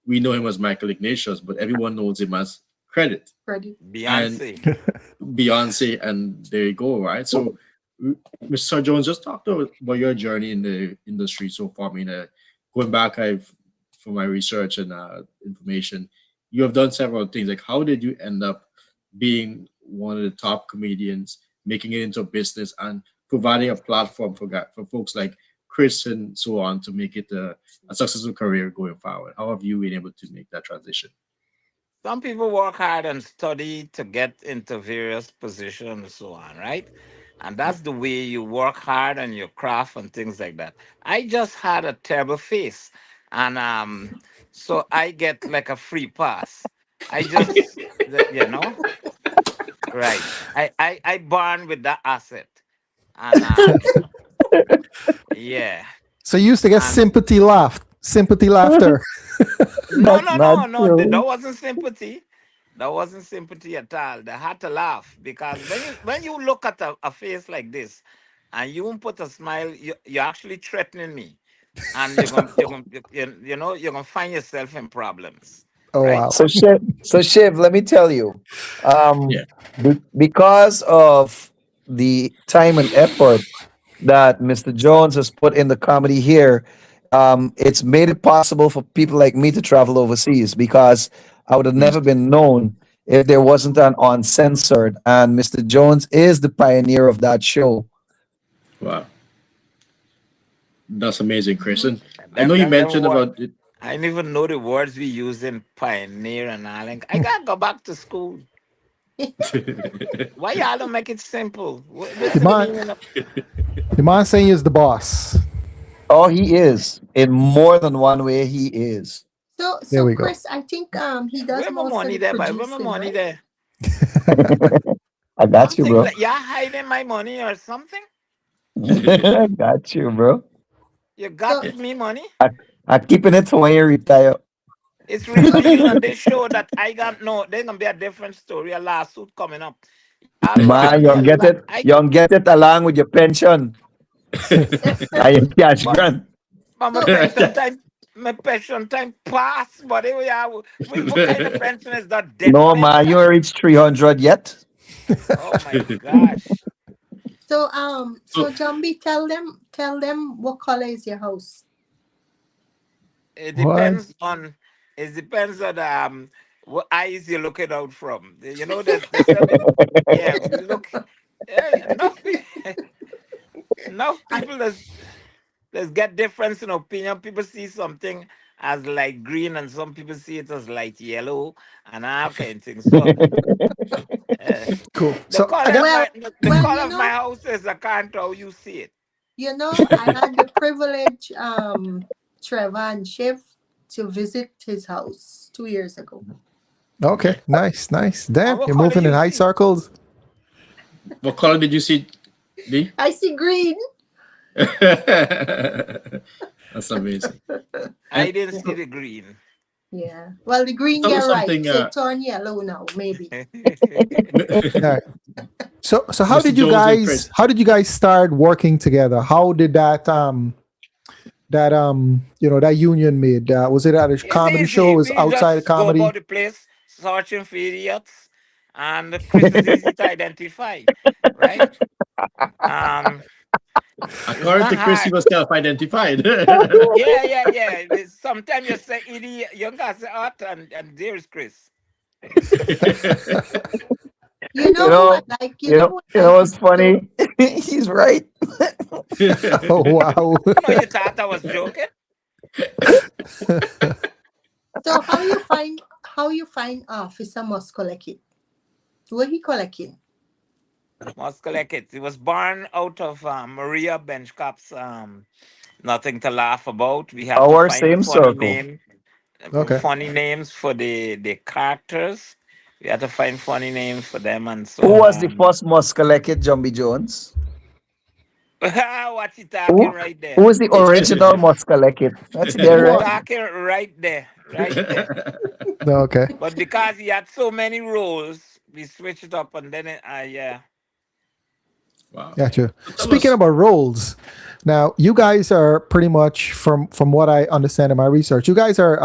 we know him as Michael Ignatius, but everyone knows him as Credit Ready. and Beyonce. Beyonce, and there you go, right? So, Mr. Jones, just talk about your journey in the industry so far. I mean, going back, for my research and information, you have done several things. Like, how did you end up being one of the top comedians, making it into a business, and providing a platform for folks like Chris and so on to make it a successful career going forward? How have you been able to make that transition? Some people work hard and study to get into various positions and so on, right? And that's the way you work hard on your craft and things like that. I just had a terrible face, and so I get like a free pass. I just, right. I born with that asset, and yeah, So you used to get and sympathy laughter. no, That's no, not no, no. That true. wasn't sympathy. That wasn't sympathy at all. They had to laugh because when you look at a face like this, and you won't put a smile, you're actually threatening me, and you're gonna find yourself in problems, Oh right? wow. So Shiv, let me tell you, um, Yeah. because of the time and effort that Mr. Jones has put in the comedy here, it's made it possible for people like me to travel overseas because I would have Mm. never been known if there wasn't an uncensored. And Mr. Jones is the pioneer of that show. Wow, that's amazing, Chris. Mhm. And I know Them, you them, them mentioned what about it. I didn't even know the words we use in pioneer and all. I gotta go back to school. Why y'all don't make it simple? What's The the man, meaning of? the man saying is the boss. Oh, he is. In more than one way, he is. So, There so we go. Chris, I think he does Where my most of money the there, boy? Where my producing, money right? there? I I'm got you, thinking bro. like y'all hiding my money or something. I got you, bro. You So, got me money. I'm keeping it for when you retire. It's so revealed on this show that I got no. There's gonna be a different story, a lawsuit coming up. I'll rob Man, me a you'll get lot. it. You'll get it along with your pension and your cash But, grant. but so my pension time passed. But here we are. What kind of pension is that? Death No, man, you pension? ain't reached 300 yet. Oh my gosh! so So Jumbie, tell them what color is your house? It What? depends on. It depends on what eyes you're looking out from. There's certain. Yeah, we look. Yeah, enough. Enough people. Let's get difference in opinion. People see something as light green, and some people see it as light yellow, and all kind of things. So Cool. the So I color of got Well, the well, color of my house is a can't how you see it. I had the privilege, Trevor and Shiv, to visit his house 2 years ago. okay, nice. And Damn, what you're color moving in you high see? circles. What color did you see, D? I see green. That's amazing. I And didn't see the green. Yeah. Well, the green tell me get ripe, something, so it turn yellow now, maybe. All right. So how Mr. did you Jones and Chris. guys start working together? How did that union made? Was it at a It's comedy show? easy. Was We outside of just go about comedy? the place searching for idiots, and Chris is easy to identify, right? Um, it's According not to Chris, he hard. was self-identified. Sometimes you say idiot, you can say art, and there's Chris. You know You who I know, like? You know who I you know like? what's funny? He's right. Oh wow. No, you thought I was joking. So how you find Officer Muscolekit? Where he collecting? Must collect it. It was born out of Maria Benchcap's Nothing to Laugh About. We had to Our find same circle. Okay. funny names for the characters. We had to find funny names for them, and Who so was the first Muscalekid, Jumbie Jones? what you talking Who, right who there? was the original Muscalekid? That's there, Who right? was? Talking right there, right there. No, okay. But because he had so many roles, we switched it up, and then yeah. Wow. Gotcha. So tell Speaking us. about roles, now you guys are pretty much from what I understand in my research, you guys are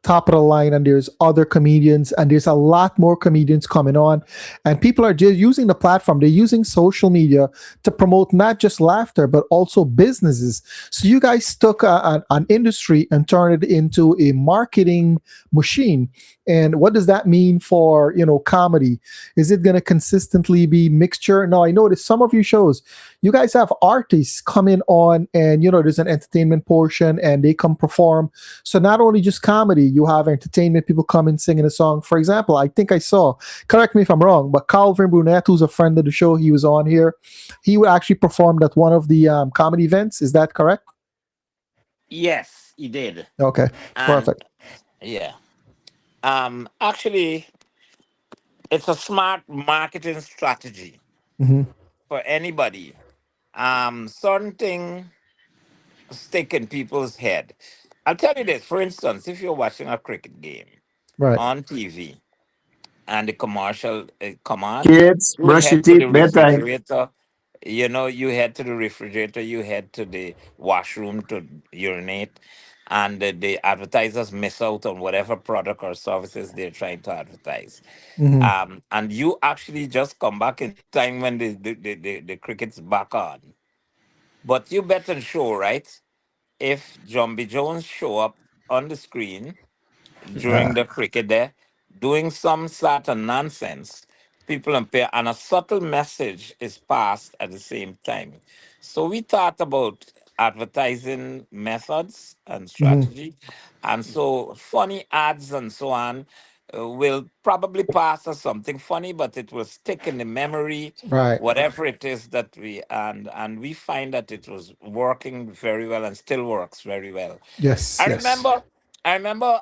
top of the line, and there's other comedians, and there's a lot more comedians coming on, and people are just using the platform. They're using social media to promote not just laughter but also businesses. So you guys took an industry and turned it into a marketing machine. And what does that mean for comedy? Is it going to consistently be mixture? Now I noticed some of your shows, you guys have artists coming on, and there's an entertainment portion, and they come perform. So not only just comedy, you have entertainment people coming singing a song. For example, I think I saw, correct me if I'm wrong, but Calvin Brunette, who's a friend of the show, he was on here. He actually performed at one of the comedy events. Is that correct? Yes, he did. Okay, And perfect. yeah. Actually, it's a smart marketing strategy Hmm. for anybody. Certain thing stick in people's head. I'll tell you this. For instance, if you're watching a cricket game Right. on TV and the commercial come on, Kids, you brush your head to teeth, the bedtime. refrigerator. You head to the refrigerator. You head to the washroom to urinate, and the advertisers miss out on whatever product or services they're trying to advertise. Hmm. And you actually just come back in time when the cricket's back on. But you better show, right? If Jumbie Jones show up on the screen during Yeah. the cricket there, doing some sort of nonsense, people impair, and a subtle message is passed at the same time. So we thought about advertising methods and Hmm. strategy, and so funny ads and so on will probably pass as something funny, but it will stick in the memory, Right. whatever it is that and we find that it was working very well and still works very well. Yes. I Yes. remember I remember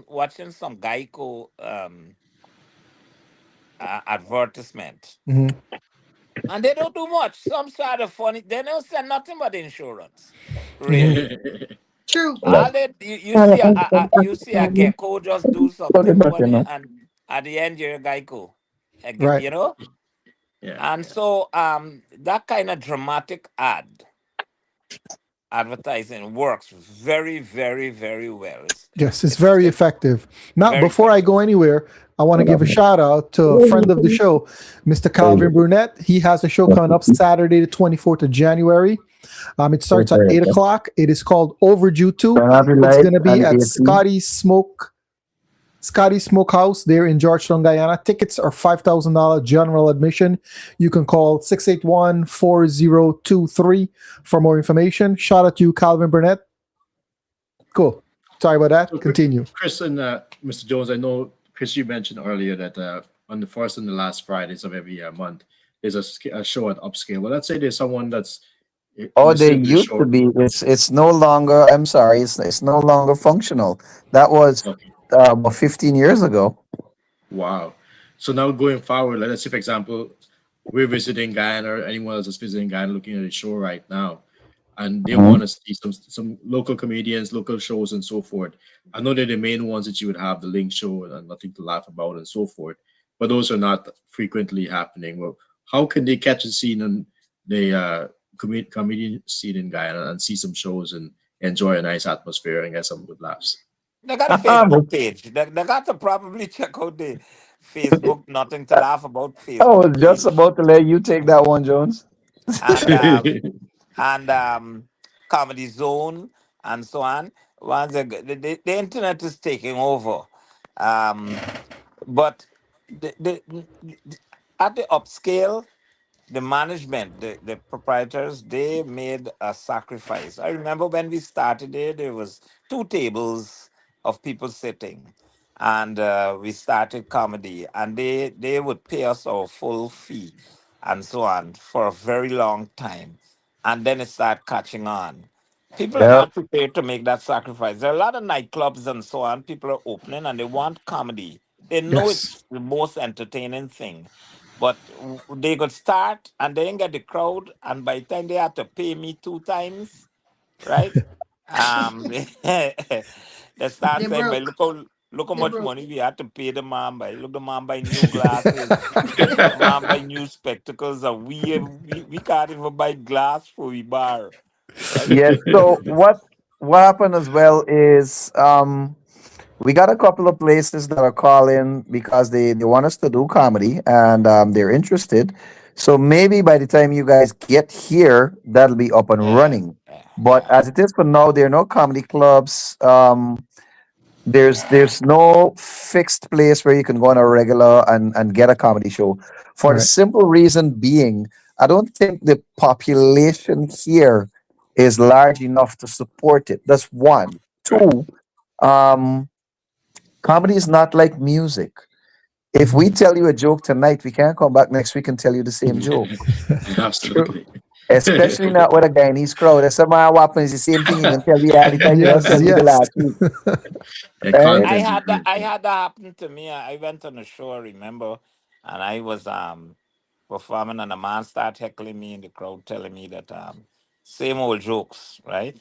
watching some Geico advertisement, Hmm. and they don't do much. Some sort of funny. They don't say nothing but insurance, Hmm. really. True. All that you see a gecko just do something funny, and at the end you're a Geico, Right. you know. Yeah, And yeah. so that kind of dramatic advertising works very, very, very well. Yes, it's It's very effective. Now, very before I effective. go anywhere, I want to give a shout out to a friend of the show, Mr. Calvin Brunette. He has a show coming up Saturday, the 24th of January. It starts at 8 o'clock. It is called Overdue 2. Turn off the It's light going to be and at AC. Scotty's Smokehouse there in Georgetown, Guyana. Tickets are $5,000 general admission. You can call 681-4023 for more information. Shout out to you, Calvin Burnett. Cool. Sorry about that. So, Continue. Chris and Mr. Jones, I know, Chris, you mentioned earlier that on the first and the last Fridays of every month, there's a show at Upscale. Well, let's say there's someone that's Oh, they listening to the used to show. be. It's no longer. I'm sorry. It's no longer functional. That was Okay. about 15 years ago. Wow. So now going forward, let's say, for example, we're visiting Guyana or anyone else is visiting Guyana looking at the show right now, and they Mhm. want to see some local comedians, local shows, and so forth. I know they're the main ones that you would have the link show and nothing to laugh about and so forth, but those are not frequently happening. Well, how can they catch a scene on the comedian scene in Guyana and see some shows and enjoy a nice atmosphere and get some good laughs? They got a Facebook page. They got to probably check out the Facebook Nothing to Laugh About I Facebook was just page. about to let you take that one, Jones. And and Comedy Zone and so on. Once the internet is taking over, um, but at the upscale, the management, the proprietors, they made a sacrifice. I remember when we started there was two tables of people sitting, and we started comedy, and they would pay us our full fee, and so on for a very long time, and then it started catching on. People are Yeah. not prepared to make that sacrifice. There are a lot of nightclubs and so on. People are opening and they want comedy. They know Yes. it's the most entertaining thing, but they could start and they didn't get the crowd, and by the time they had to pay me two times, right? They start They saying, "By broke. look how They much broke. money we had to pay the man by. Look, the man buy new glasses, the man buy new spectacles, and we can't even buy glass for we bar, right?" Yes. So what happened as well is we got a couple of places that are calling because they want us to do comedy and they're interested. So maybe by the time you guys get here, that'll be up and Yeah, running. yeah, But yeah. as it is for now, there are no comedy clubs. There's no fixed place where you can go on a regular and get a comedy show for the Right. simple reason being I don't think the population here is large enough to support it. That's one. Right. Two, um, comedy is not like music. If we Mhm. tell you a joke tonight, we can't come back next week and tell you the same joke. True. Absolutely. Especially not with a Guyanese crowd. If somebody happens the same thing, you can tell you all the time. You don't Yes, tell me the yes. last week. Yeah, Right? I content is had that. great. I Yeah. had that happen to me. I went on a show, I remember, and I was performing, and a man started heckling me in the crowd, telling me that same old jokes, right,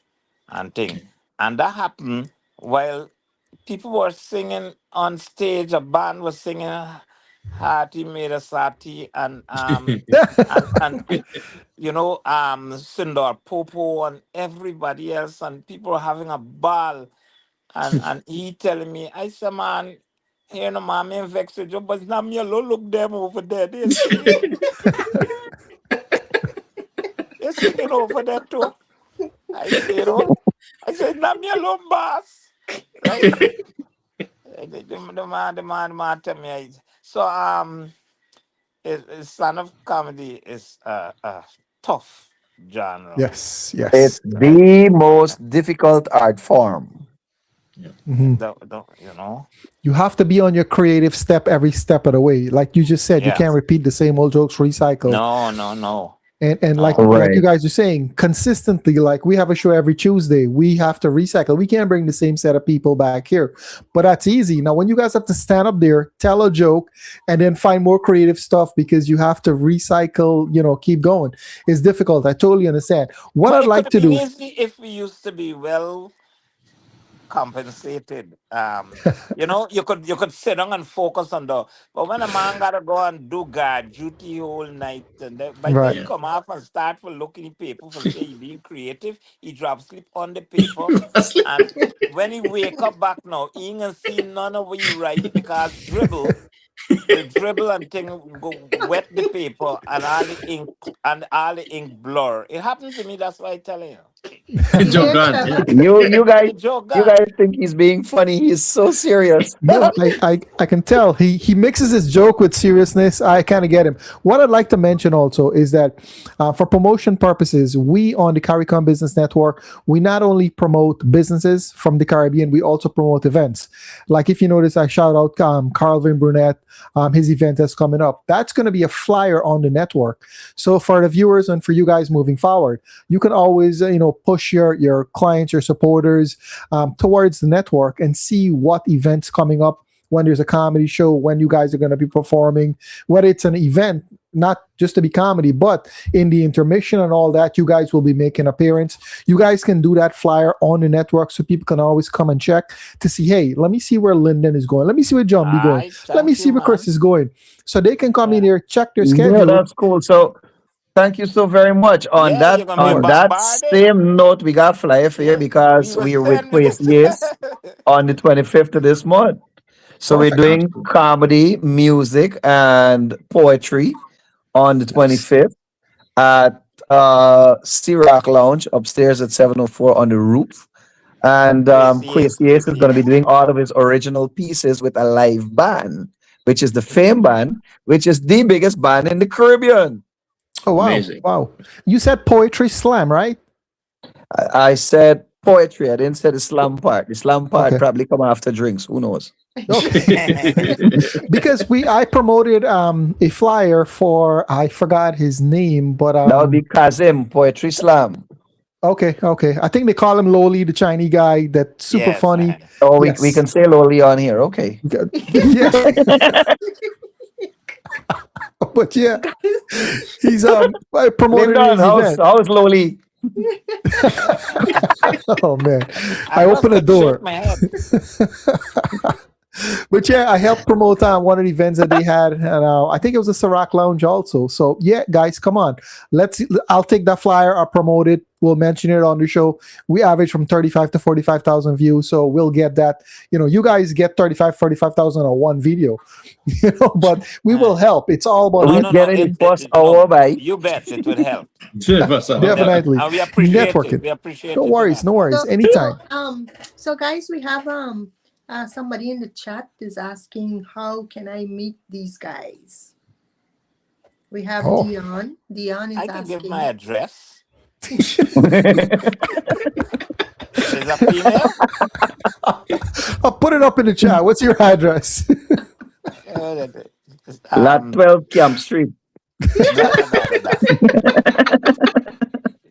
and thing, and that happened while people were singing on stage. A band was singing "Hearty Made a Sati" and Sundar Popo and everybody else, and people were having a ball, and he telling me, I said, man, here no man, me vex with you, but now me alone look them over there. They're singing. They're singing over there too. I say, I said, now me alone, boss. Right? The man tell me. So stand up comedy is a tough genre, Yes, It's yes. right? the most difficult art form. Yeah. Mhm. The. You have to be on your creative step every step of the way. Like you just said, you Yeah. can't repeat the same old jokes, recycle. No, no, no, And no. like you Right. guys are saying, consistently, like we have a show every Tuesday. We have to recycle. We can't bring the same set of people back here. But that's easy. Now, when you guys have to stand up there, tell a joke, and then find more creative stuff because you have to recycle, keep going. It's difficult. I totally understand. What But I'd it could like have to been do. easy if we used to be well compensated. You could sit down and focus on the. But when a man gotta go and do guard duty whole night, and then by the time Right. he Yeah. come off and start for looking at paper for say he being creative, he drop sleep on the paper, and when he wake up back now, he ain't gonna see none of what he write because the dribble and thing go wet the paper and all the ink blur. It happened to me. That's why I tell you. Joe Yes, Grant, yeah. You guys, Hey, Joe you God. guys think he's being funny? He's so serious. No, I can tell he mixes his joke with seriousness. I kind of get him. What I'd like to mention also is that for promotion purposes, we on the Caricom Business Network, we not only promote businesses from the Caribbean, we also promote events. Like if you notice, I shout out Carlvin Brunette, his event that's coming up. That's going to be a flyer on the network. So for the viewers and for you guys moving forward, you can always push your clients, your supporters towards the network and see what events coming up when there's a comedy show, when you guys are going to be performing, whether it's an event, not just to be comedy, but in the intermission and all that, you guys will be making appearance. You guys can do that flyer on the network so people can always come and check to see, hey, let me see where Lyndon is going. Let me see where Jumbie going. Aye, Let me thank see you, where Chris man. is going. So they can come in Yeah. here, check their Yeah, schedule. that's cool. So thank you so very much. On Yeah, that you're gonna No be on worries. that bombarded. same note, we got flyer for you Yeah, we because will we're with send Quiz it. Yes on the 25th of this month. So we're Perfect. Sounds doing cool. comedy, music, and poetry on the Nice. 25th at Sea Rock Lounge upstairs at 704 on the roof. And Quiz Yes Quiz is going to be yes. doing all of his original pieces with a live band, which is the Fame Band, which is the biggest band in the Caribbean. Oh, wow. Amazing. Wow. You said poetry slam, right? I said poetry. I didn't say the slam part. The slam part Okay. probably come after drinks. Who knows? Okay. Because I promoted a flyer for I forgot his name, but That would be Kazim Poetry Slam. okay. I think they call him Loli, the Chinese guy that's super Yes. funny. Oh, we Yes. can say lowly on here. Okay. Yeah, but yeah, he's I promoted Lyndon, his event. how's lowly? Oh man. I I must opened a have shake door. my head. But yeah, I helped promote one of the events that they had, and I think it was a Ciroc Lounge also. So yeah, guys, come on, I'll take that flyer. I'll promote it. We'll mention it on the show. We average from 35 to 45,000 views, so we'll get that. You guys get 45,000 on one video, but we will help. It's all about No, We no, no. getting It, it it, bus it hour no. by. You bet it would help. What's up? Yeah. definitely And we appreciate it. networking. We appreciate No it in worries, no advance. worries. So, Anytime. so guys, we have somebody in the chat is asking how can I meet these guys? We have Oh, Dion. Dion I is can give my asking. address. Is a female? I'll put it up in the chat. What's your address? Uh, Lot um, 12 Camp Street. da, da, da, da, da.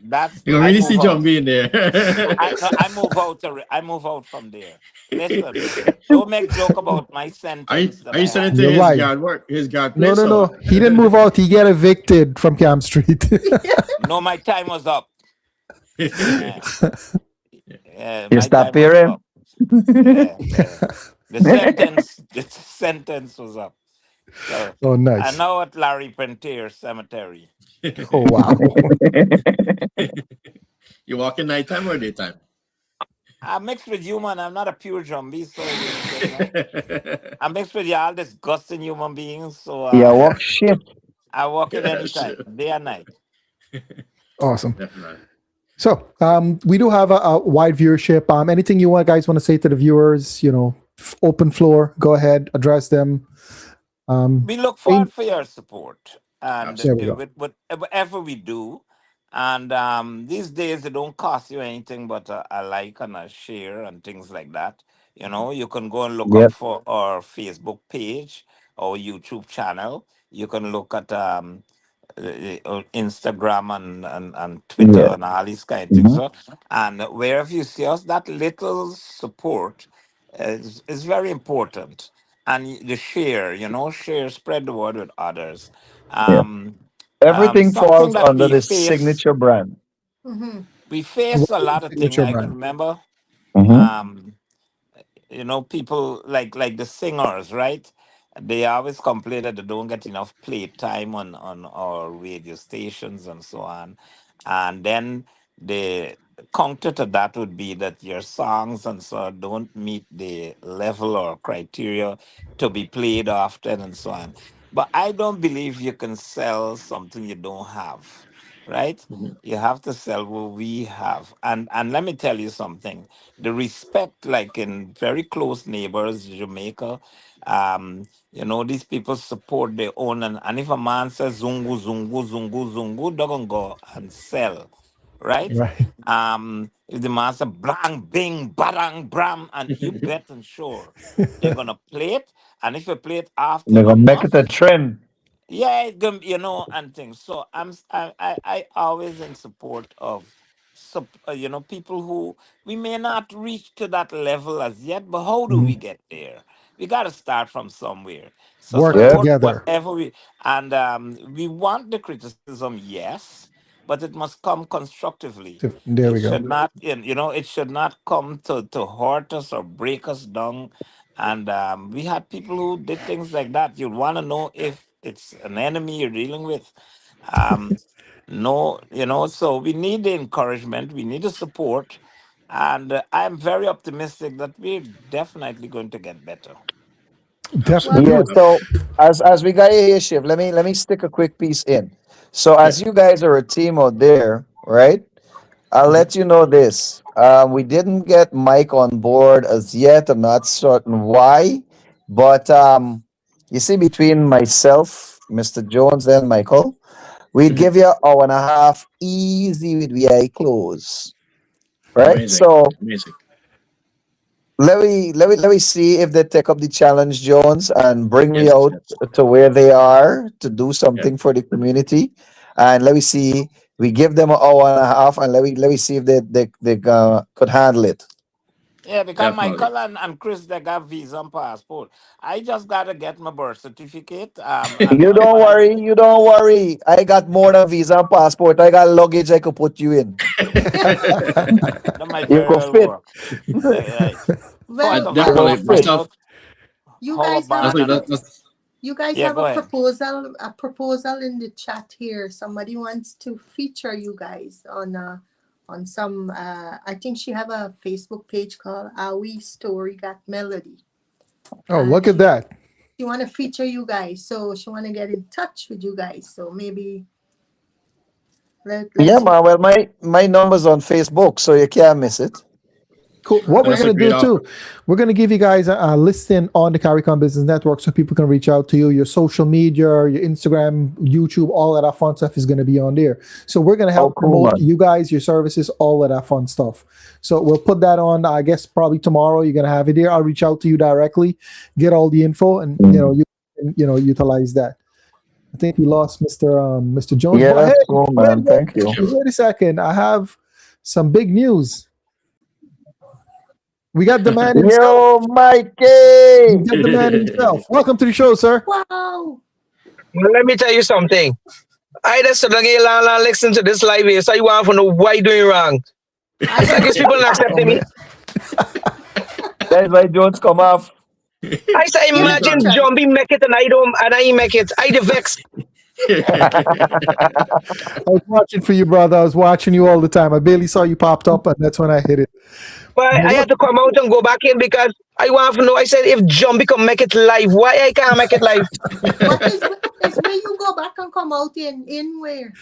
That's You can I really move see out. Jumbie in there. I move out. I move out from there. Listen, don't make joke about my are you, sentence that are I you sending have. to You're his lying. guard work, his guard No, place? no, Or? no. He didn't move out. He get evicted from Camp Street. No, my time was up. Yeah, yeah, You my stop time was hearing? up. Yeah. The sentence was up. So Oh, I nice. know at Larry Pentier Cemetery. Oh, wow. You walk in nighttime or daytime? I'm mixed with human. I'm not a pure zombie, so I'm mixed with all disgusting human beings. So Yeah, walk shift. I walk in anytime, Sure. day and night. Awesome. Definitely. So, we do have a wide viewership. Anything you guys want to say to the viewers? Open floor. Go ahead, address them. We look Hey, forward for your support and there we Absolutely. go. with whatever we do. And these days, it don't cost you anything but a like and a share and things like that. You can go and look up Yep. for our Facebook page or YouTube channel. You can look at Instagram and Twitter Yeah. and all these kind of things. Mhm. So, and wherever you see us, that little support is very important. And the share, spread the word with others. Yeah. Um, Everything something falls that under we this face, signature brand. Mm-hmm. we What face a is lot the of things. signature I can brand? remember. Hmm. Um, people like the singers, right? They always complain that they don't get enough playtime on our radio stations and so on. And then the counter to that would be that your songs and so on don't meet the level or criteria to be played often and so on. But I don't believe you can sell something you don't have. right? Mhm. You have to sell what we have. And let me tell you something. The respect, like in very close neighbors, Jamaica, these people support their own. And if a man says zungu, zungu, zungu, zungu, they're gonna go and sell, right? Right. If the man says blang, bing, barang, bram, and you bet and sure they're gonna play it. And if you play it They're often gonna make it a enough, trend. yeah, and things. So I always in support of people who we may not reach to that level as yet, but how do we Mhm. get there? We got to start from somewhere. So Work Yep. support together. whatever we want the criticism, yes, but it must come constructively. There It we go. should not, it should not come to hurt us or break us down. And we had people who did things like that. You'd want to know if it's an enemy you're dealing with. Um, no, so we need the encouragement, we need the support. And I'm very optimistic that we're definitely going to get better. Definitely Well, Yeah. do. So as we got here, Shiv, let me stick a quick piece in. So Yeah. as you guys are a team out there, right? I'll Mhm. let you know this. We didn't get Mike on board as yet. I'm not certain why, but you see, between myself, Mr. Jones, and Michael, we'd Mhm. give you an hour and a half easy with VI close, right? Amazing. So Amazing. let me see if they take up the challenge, Jones, and bring me Yes. out Yes. to where they are to do Yeah. something for the community, and let me see. We give them an hour and a half, and let me see if they could handle it. Yeah, because Definitely. Michael and Chris, they got visa and passport. I just gotta get my birth certificate. And You don't when I worry, you don't worry. I got more than visa and passport. I got luggage I could put you in. that might You very could well fit. work. Right. Yeah, Point well, of I definitely. want to find Myself, out you how a guys have a definitely. banana. That's you guys Yeah, have go ahead. a proposal in the chat here. Somebody wants to feature you guys on some I think she have a Facebook page called Are We Story Got Melody. Oh, And look at that. she want to feature you guys. So she want to get in touch with you guys. So maybe Yeah, let's man. Well, my number's on Facebook, so you can't miss it. Cool. all What we're that's a right. gonna great do offer. too, we're gonna give you guys a listing on the Caricom Business Network so people can reach out to you. Your social media, your Instagram, YouTube, all of that fun stuff is gonna be on there. So we're gonna Oh, help cool, promote man. you guys, your services, all of that fun stuff. So we'll put that on. I guess probably tomorrow. You're gonna have it there. I'll reach out to you directly, get all the info, and you can, utilize that. I think we lost Mr. Jones, Yeah, but hey, that's cool, wait, man. wait, Thank wait, you. Sure. wait a second. I have some big news. We got the man himself. Yo, We Mikey. got the man himself. Welcome to the show, sir. Wow. Well, let me tell you something. I just sit down here and listen to this live here, so you want to know why you doing wrong. I It's like know. these people not Oh accepting me. man. That's why Jones come off. I say, Give me imagine picture. Jumbie make it and I don't, and I ain't make it. I the vex. I was watching for you, brother. I was watching you all the time. I barely saw you popped up, and that's when I hit it. But But I what? had to come out and go back in because I want to know. I said, if Jumbie can make it live, why I can't make it live? But is where you go back and come out in where?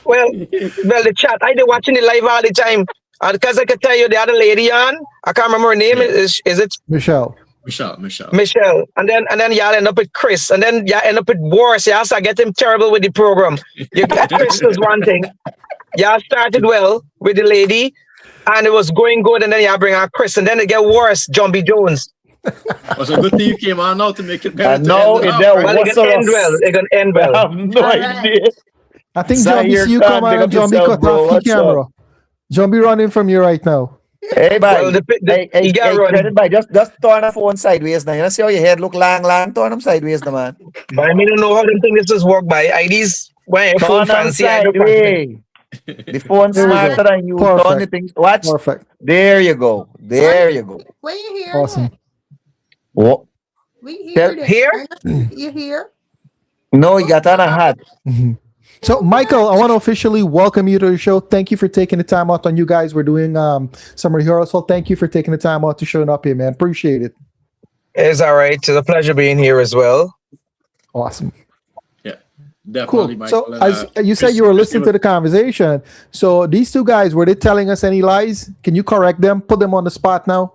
Well, the chat. I did watching it live all the time. And because I could tell you the other lady on, I can't remember her name. Yeah. Is it Michelle. Michelle. Michelle? And then y'all end up with Chris, and then y'all end up with Boris. Y'all start getting terrible with the program. You get Chris was one thing. Y'all started well with the lady, and it was going good, and then y'all bring out Chris, and then it get worse. Jumbie Jones. Was a good thing you came on now to make it better And to end now it it off, there right? Well, it what's can end well. us? It can end I well. have no All right. idea. I think Jumbie Zahir see you Khan, come on big and up Jumbie yourself, cut bro. off the What's up? camera. Jumbie running from you right now. Hey, Well, bye. he got Hey, run. credit by just turn the phone sideways now. You know, see how your head look long, turn them sideways now, man. But I mean, I don't know how them things just work by. IDs, when your phone Turn them fancy, I don't fancy. sideways. The phone There we smarter go. than you. Turn the Perfect. things. Watch. Perfect. There you go. There you go. Where you hear Awesome. it? Oh, We tell, heard it. Here? You hear? no, you got on a hat. Mhm. So, Michael, I want to officially welcome you to the show. Thank you for taking the time out on you guys. We're doing some rehearsal. Thank you for taking the time out to showing up here, man. Appreciate it. It's all right. It's a pleasure being here as well. Awesome. Yeah, definitely, Cool. So Michael. And, as you said, you were listening to the conversation. So these two guys, were they telling us any lies? Can you correct them? Put them on the spot now.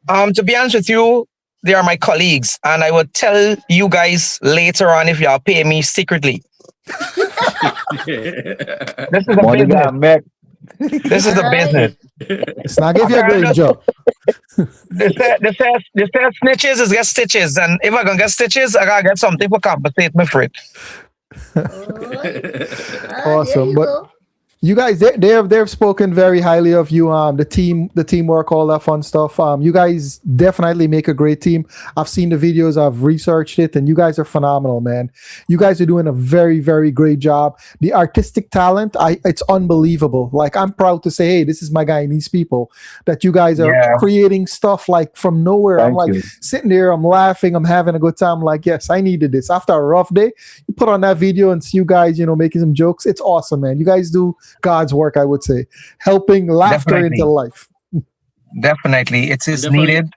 To be honest with you, they are my colleagues, and I will tell you guys later on if y'all pay me secretly. This is a Money business. got met. This is a Alright. business. It's not give you a great job. They say snitches is get stitches, and if I gonna get stitches, I gotta get something for compensate me for it. There Awesome. you But go. you guys, they've spoken very highly of you. The teamwork, all that fun stuff. You guys definitely make a great team. I've seen the videos, I've researched it, and you guys are phenomenal, man. You guys are doing a very, very great job. The artistic talent, it's unbelievable. Like, I'm proud to say, hey, this is my guy and these people. That you guys are Yeah. creating stuff like from nowhere. I'm Thank like you. sitting there, I'm laughing, I'm having a good time. Like, yes, I needed this after a rough day. You put on that video and see you guys, making some jokes. It's awesome, man. You guys do God's work, I would say, helping laughter Definitely. into life. Definitely, it is Definitely. needed.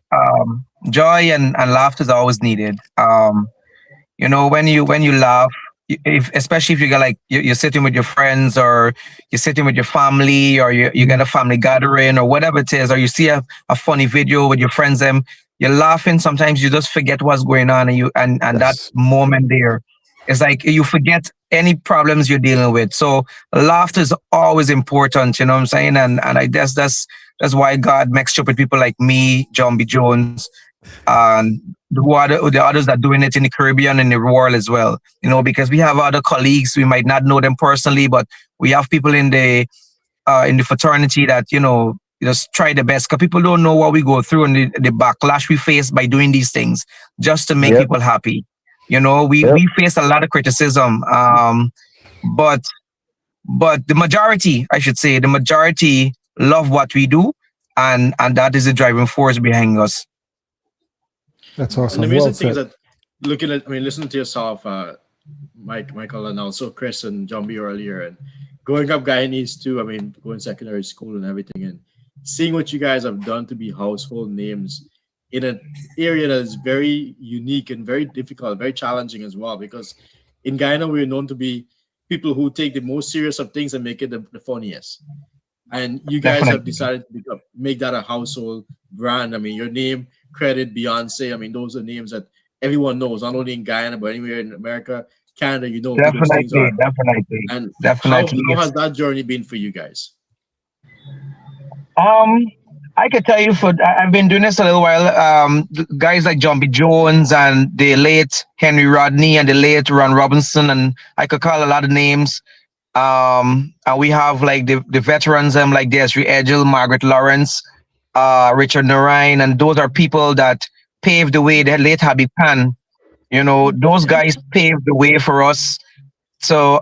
Joy and laughter is always needed. When you laugh, especially if you get like you're sitting with your friends, or you're sitting with your family, or you get a family gathering, or whatever it is, or you see a funny video with your friends, you're laughing. Sometimes you just forget what's going on, and that Yes. moment there, it's like you forget any problems you're dealing with. So laughter is always important, you know what I'm saying? And I guess that's why God mixed up with people like me, Jumbie Jones, and the others that are doing it in the Caribbean and the world as well. Because we have other colleagues, we might not know them personally, but we have people in the fraternity that just try the best, because people don't know what we go through and the backlash we face by doing these things just to make Yep. people happy. We face a lot of criticism, but the majority, I should say, love what we do, and that is the driving force behind us. That's And awesome. the amazing Well thing is said. that listening to yourself, Michael, and also Chris and Jumbie earlier, and growing up Guyanese too. Going secondary school and everything, and seeing what you guys have done to be household names in an area that is very unique and very difficult, very challenging as well. Because in Guyana, we're known to be people who take the most serious of things and make it the funniest. And you guys have Definitely. decided to make that a household brand. Your name, credit, Beyonce. Those are names that everyone knows, not only in Guyana, but anywhere in America, Canada, who those things are. Definitely. And Definitely. how has that journey been for you guys? I could tell you I've been doing this a little while. Guys like Jumbie Jones and the late Henry Rodney and the late Ron Robinson, and I could call a lot of names. And we have like the veterans, like Desiree Edgel, Margaret Lawrence, Richard Narine, and those are people that paved the way. The late Habib Khan, those guys paved the way for us to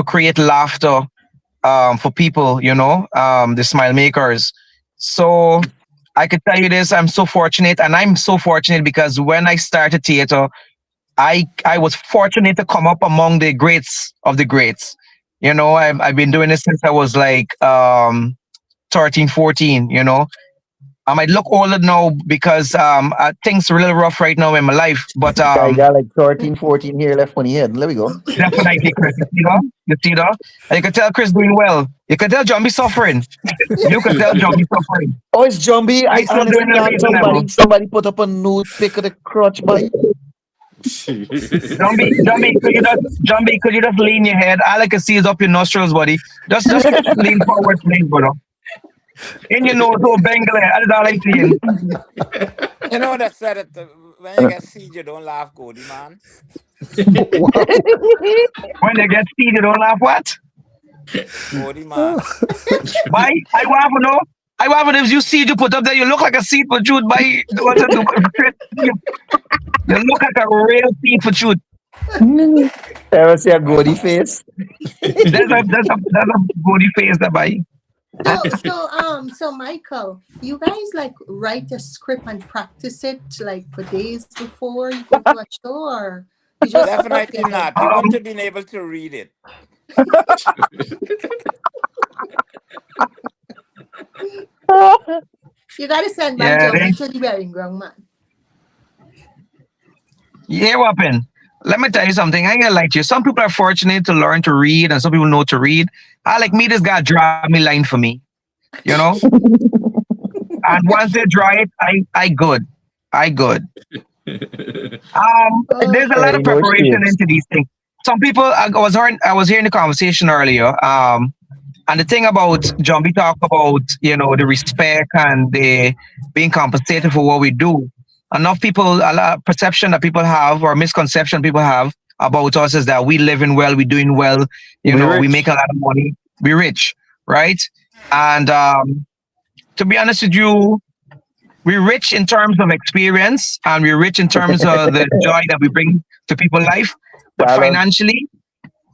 create laughter for people, the smile makers. So I could tell you this, I'm so fortunate, and I'm so fortunate because when I started theater, I was fortunate to come up among the greats of the greats. I've been doing this since I was like 13, 14, I might look older now because things are really rough right now in my life. But I got like 13, 14 here left on the head. There we go. definitely, Chris. You see that? And you can tell Chris doing well. You can tell Jumbie suffering. You can tell Jumbie suffering. Oh, it's Jumbie. I still honestly doing thought everything somebody put up a nude pic of the crotch bite. Jumbie, could you just lean your head? All I can see is up your nostrils, buddy. Just lean forward, please, brother. In your nose, oh, Bengal, that's all I'm seeing. You know that said it, when you get seed, you don't laugh, Cody, man. When you get seed, you don't laugh what? Cody, man. Why? I want to know. I want to know if you seed you put up there, you look like a seed for truth. You look like a real seed for truth. Ever see a goody face? There's a goody face that by. So Michael, you guys like write a script and practice it like for days before you go to a show, or you just Definitely not. You want to be able to read it. You gotta send my Yeah, Jumbie to the wearing ground, man. Yeah, what happened? let me tell you something. I ain't gonna lie to you. Some people are fortunate to learn to read, and some people know to read. I like me. This guy draw me line for me. You know. And once they draw it, I good. I good. There's a lot of No preparation shapes. into these things. Some people, I was hearing the conversation earlier. And the thing about Jumbie talk about, the respect and the being compensated for what we do. Enough people, a lot of perception that people have or misconception people have about us is that we living well, we doing well, we make a lot of money, we rich, right? And to be honest with you, we're rich in terms of experience and we're rich in terms of the joy that we bring to people's life. But Talent. financially,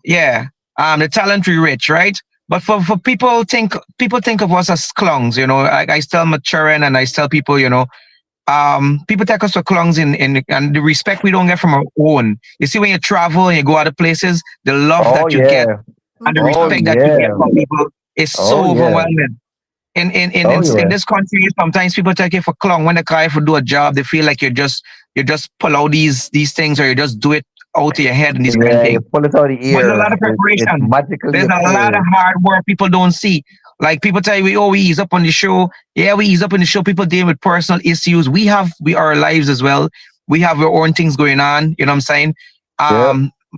yeah, the talent we're rich, right? But for people think of us as clowns, I tell my children and I tell people, people take us for clowns and the respect we don't get from our own. You see, when you travel and you go other places, the love that you get and the respect that you get from people is so overwhelming. In this country, sometimes people take you for clown when they cry for do a job. They feel like you just pull out these things or you just do it out of your head and these kind of things. You pull it out of the ear. There's a lot of preparation. There's a lot of hard work people don't see. Like people tell you, we ease up on the show. Yeah, we ease up on the show. People deal with personal issues. We have our lives as well. We have our own things going on. You know what I'm saying?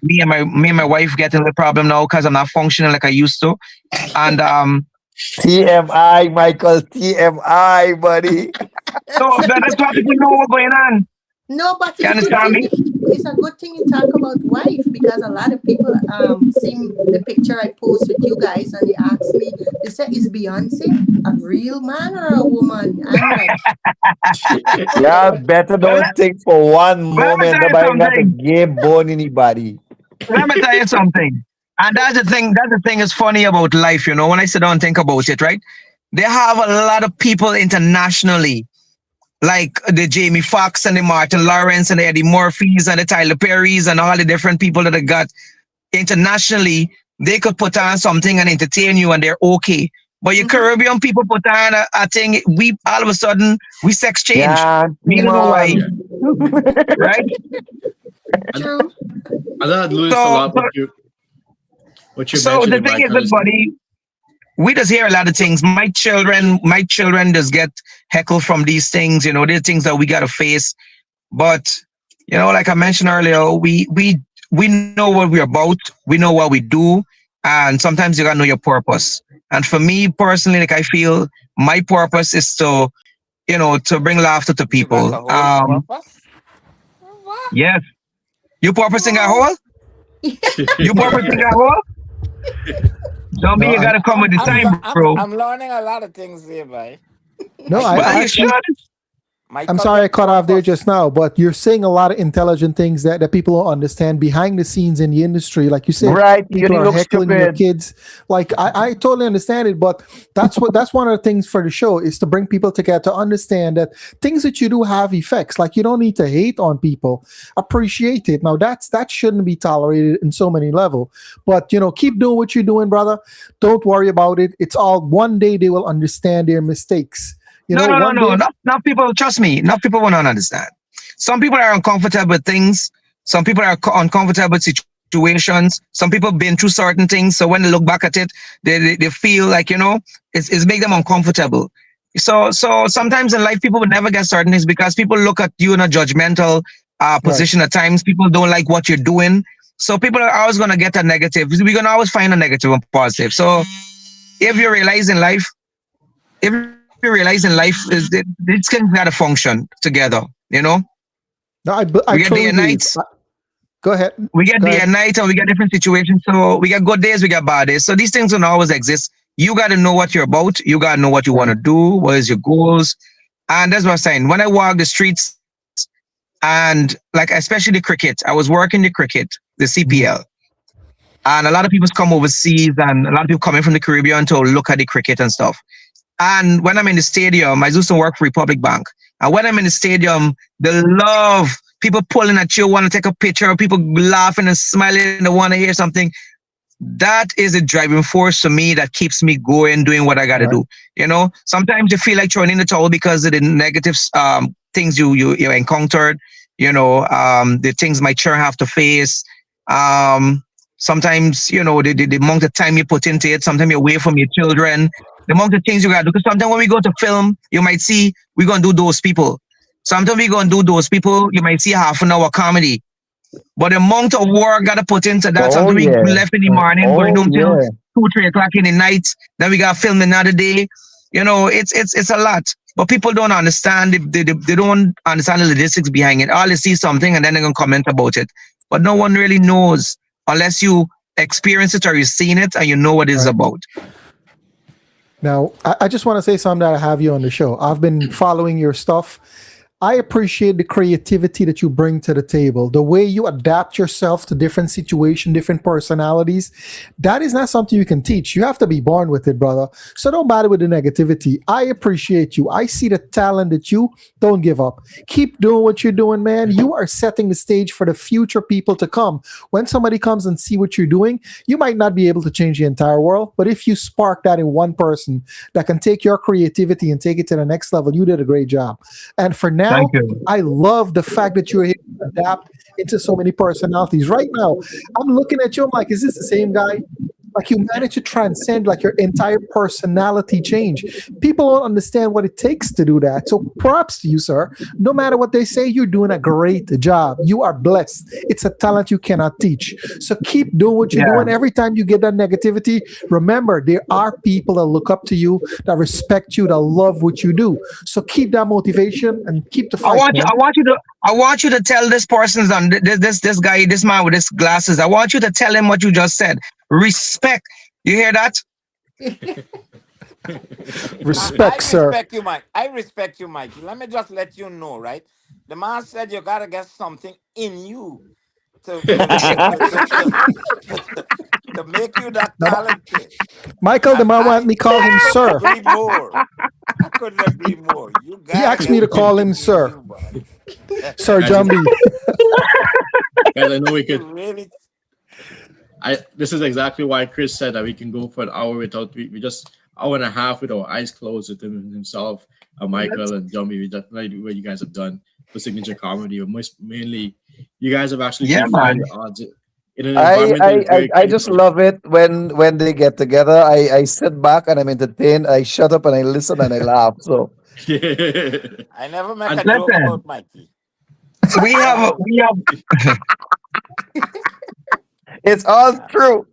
Me and my wife getting the problem now because I'm not functioning like I used to. And TMI, Michael. TMI, buddy. so that's why people know what's going on. No, but You understand me? It's a good thing you talk about wife because a lot of people see the picture I post with you guys and they ask me, they say, is Beyonce a real man or a woman? I'm like, Yeah, better don't think for one moment nobody got a gay bone in anybody. Let me tell you something. And that's the thing. That's the thing is funny about life. When I sit down and think about it, right? They have a lot of people internationally, like the Jamie Foxx and the Martin Lawrence and the Eddie Murphys and the Tyler Perrys and all the different people that they got internationally. They could put on something and entertain you, and they're okay. But your Caribbean people put on a thing. We all of a sudden we sex change. Yeah, we don't know why, right? true. I thought Louis a lot what you so the thing is, everybody, we just hear a lot of things. My children just get heckled from these things. They're things that we gotta face. But like I mentioned earlier, we know what we're about. We know what we do, and sometimes you gotta know your purpose. And for me personally, like I feel my purpose is to bring laughter to people. Yes, you purposing a hole. You purposing a hole. Jumbie, you gotta come with the time, bro. I'm learning a lot of things here, boy. No, you should. I'm sorry I cut off there just now, but you're saying a lot of intelligent things that people don't understand behind the scenes in the industry. Like you said, right? People are heckling your kids. Like I totally understand it, but that's one of the things for the show is to bring people together to understand that things that you do have effects. Like you don't need to hate on people, appreciate it. Now that shouldn't be tolerated in so many levels. But keep doing what you're doing, brother. Don't worry about it. It's all one day they will understand their mistakes. No. Not people. Trust me. Enough people will not understand. Some people are uncomfortable with things. Some people are uncomfortable with situations. Some people have been through certain things. So when they look back at it, they feel like it's make them uncomfortable. So sometimes in life people will never get certain things because people look at you in a judgmental position. Right. At times people don't like what you're doing. So people are always gonna get a negative. We're gonna always find a negative and positive. So if you realize in life, is that these things gotta function together, No, I we get day and nights. Go ahead. We get day and night, and we get different situations. So we got good days, we got bad days. So these things don't always exist. You gotta know what you're about. You gotta know what you want to do. What is your goals? And that's what I'm saying. When I walk the streets, and like especially the cricket, I was working the cricket, the CPL, and a lot of people come overseas, and a lot of people coming from the Caribbean to look at the cricket and stuff. And when I'm in the stadium, I do some work for Republic Bank. And when I'm in the stadium, the love, people pulling at you, want to take a picture, people laughing and smiling, they want to hear something. That is a driving force for me that keeps me going, doing what I got to do. Sometimes you feel like throwing in the towel because of the negative things you encountered. the things my children have to face. Sometimes, the amount of time you put into it, sometimes you're away from your children, the amount of things you got to do. Because sometimes when we go to film, you might see we're going to do those people. Sometimes we're going to do those people, you might see half an hour comedy. But the amount of work got to put into that, sometimes we left in the morning, going home till 2-3 o'clock in the night. Then we got to film another day. It's a lot. But people don't understand. They don't understand the logistics behind it. All they see something and then they're going to comment about it. But no one really knows unless you experience it or you've seen it and you know what it's about. Now, I just want to say something that I have you on the show. I've been following your stuff. I appreciate the creativity that you bring to the table, the way you adapt yourself to different situations, different personalities. That is not something you can teach. You have to be born with it, brother. So don't bother with the negativity. I appreciate you. I see the talent that you don't give up. Keep doing what you're doing, man. You are setting the stage for the future people to come. When somebody comes and see what you're doing, you might not be able to change the entire world, but if you spark that in one person that can take your creativity and take it to the next level, you did a great job. And for now, I love the fact that you're able to adapt into so many personalities. Right now, I'm looking at you, I'm like, is this the same guy? Like you managed to transcend like your entire personality change. People don't understand what it takes to do that. So props to you, sir. No matter what they say, you're doing a great job. You are blessed. It's a talent you cannot teach. So keep doing what you're doing. Every time you get that negativity, remember there are people that look up to you, that respect you, that love what you do. So keep that motivation and keep the fight. I want you to tell this person's on this guy, this man with his glasses. I want you to tell him what you just said. Respect. You hear that? Respect, I sir. respect you, Mike. I respect you, Mike. Let me just let you know, right? The man said you gotta get something in you to make you that talented. Michael, the man want me call him sir. Agree more. I couldn't agree more. You got. He asked me to call him sir. Sir Jumbie. Guys, I know we could. Really? This is exactly why Chris said that we can go for an hour without we just hour and a half with our eyes closed with himself, Michael and Jumbie. We definitely do what you guys have done for signature comedy, but mainly you guys have actually defied the odds in an environment. I just love it when they get together. I sit back and I'm entertained. I shut up and I listen and I laugh. So I never make a joke about Mikey. We have it's all true.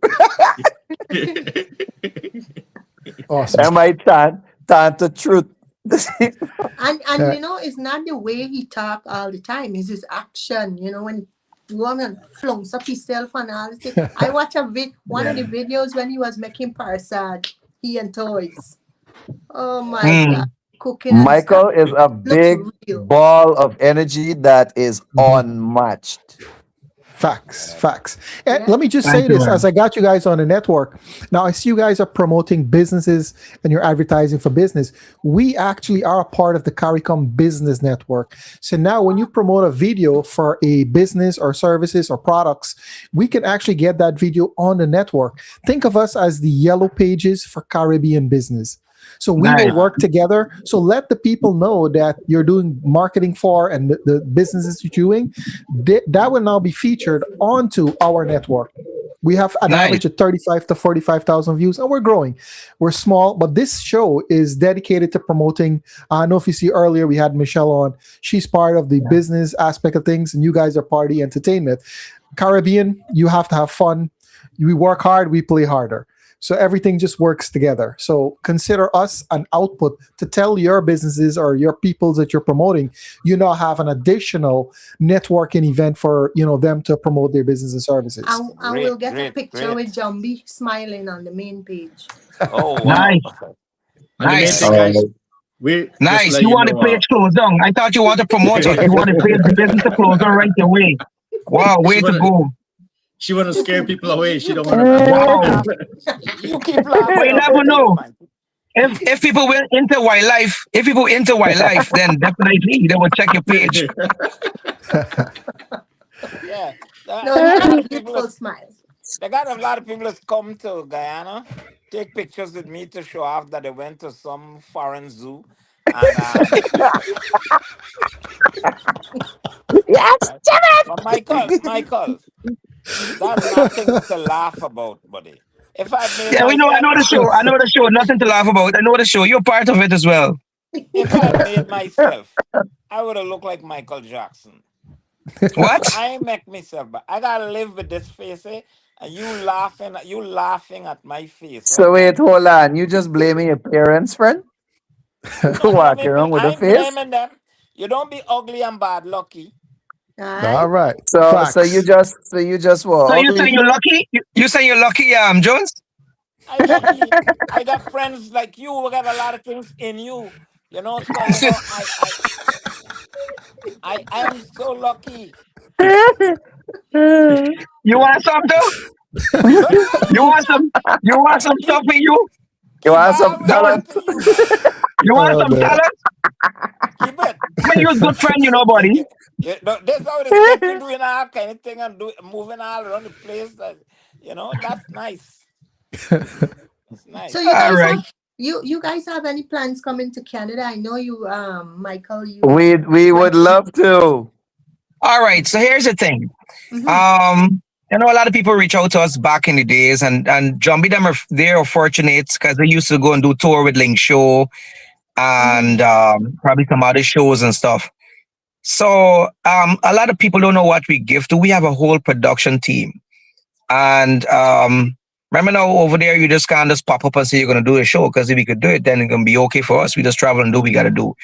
Awesome. Am I tan the truth? And it's not the way he talk all the time. It's his action. When woman flunks up himself and all this. I watch one of the videos when he was making parsad, he and toys. Oh my God. Cooking. Michael is a big ball of energy that is unmatched. Facts. And let me just say this as I got you guys on the network. Now I see you guys are promoting businesses and you're advertising for business. We actually are a part of the Caricom Business Network. So now when you promote a video for a business or services or products, we can actually get that video on the network. Think of us as the yellow pages for Caribbean business. So we will work together. So let the people know that you're doing marketing for and the businesses you're doing. That will now be featured onto our network. We have an average of 35 to 45,000 views, and we're growing. We're small, but this show is dedicated to promoting. I know if you see earlier, we had Michelle on. She's part of the business aspect of things, and you guys are part of the entertainment. Caribbean, you have to have fun. We work hard, we play harder. So everything just works together. So consider us an output to tell your businesses or your peoples that you're promoting, you now have an additional networking event for them to promote their business and services. I will get a picture with Jumbie smiling on the main page. Oh, wow. Nice. Nice. You want the page closed down. I thought you want to promote it. You want to page the business to close down right away. Wow, way to go. She want to scare people away. She don't want to. You keep laughing. But you never know. If people were into wildlife, then definitely they will check your page. Yeah. No, you have a beautiful smile. They got a lot of people that come to Guyana, take pictures with me to show off that they went to some foreign zoo. And Yes. right? But Michael, that's nothing to laugh about, buddy. If I made Yeah, we know. I myself, know the show. I know the show. Nothing to laugh about. I know the show. You're part of it as well. if I made myself, I would have looked like Michael Jackson. What? I make myself, but I gotta live with this face, eh? And you laughing at my face So right now. wait, hold on. You just blaming your parents, friend, I'm for not walking blaming. around with I a ain't face? blaming them. You don't be ugly and bad lucky. All All right. right. So Facts. you just were So you saying ugly. you're lucky? You saying you're lucky, Jones? I lucky. I got friends like you who got a lot of things in you. So I am so lucky. You want some too? Good for You you, want man. some? You want some stuff Keep in you? You keep want some Jones, harvesting talent? for you, man. you want Oh some man. talent? Keep it. I mean, you're a good friend, you know, You, buddy. you, that's how it is. Get you doing all kind of thing and moving all around the place. That's nice. It's So nice. you All guys right. have you guys have any plans coming to Canada? I know you, Michael. You We would mentioned. love to. All right. So here's the thing. Mm-hmm. A lot of people reach out to us back in the days, and Jumbie them they're fortunate because they used to go and do tour with Link Show Mm-hmm. and probably some other shows and stuff. So a lot of people don't know what we give to. We have a whole production team, and remember now over there, you just can't just pop up and say you're gonna do a show because if we could do it, then it's gonna be okay for us. We just travel and do what we gotta do.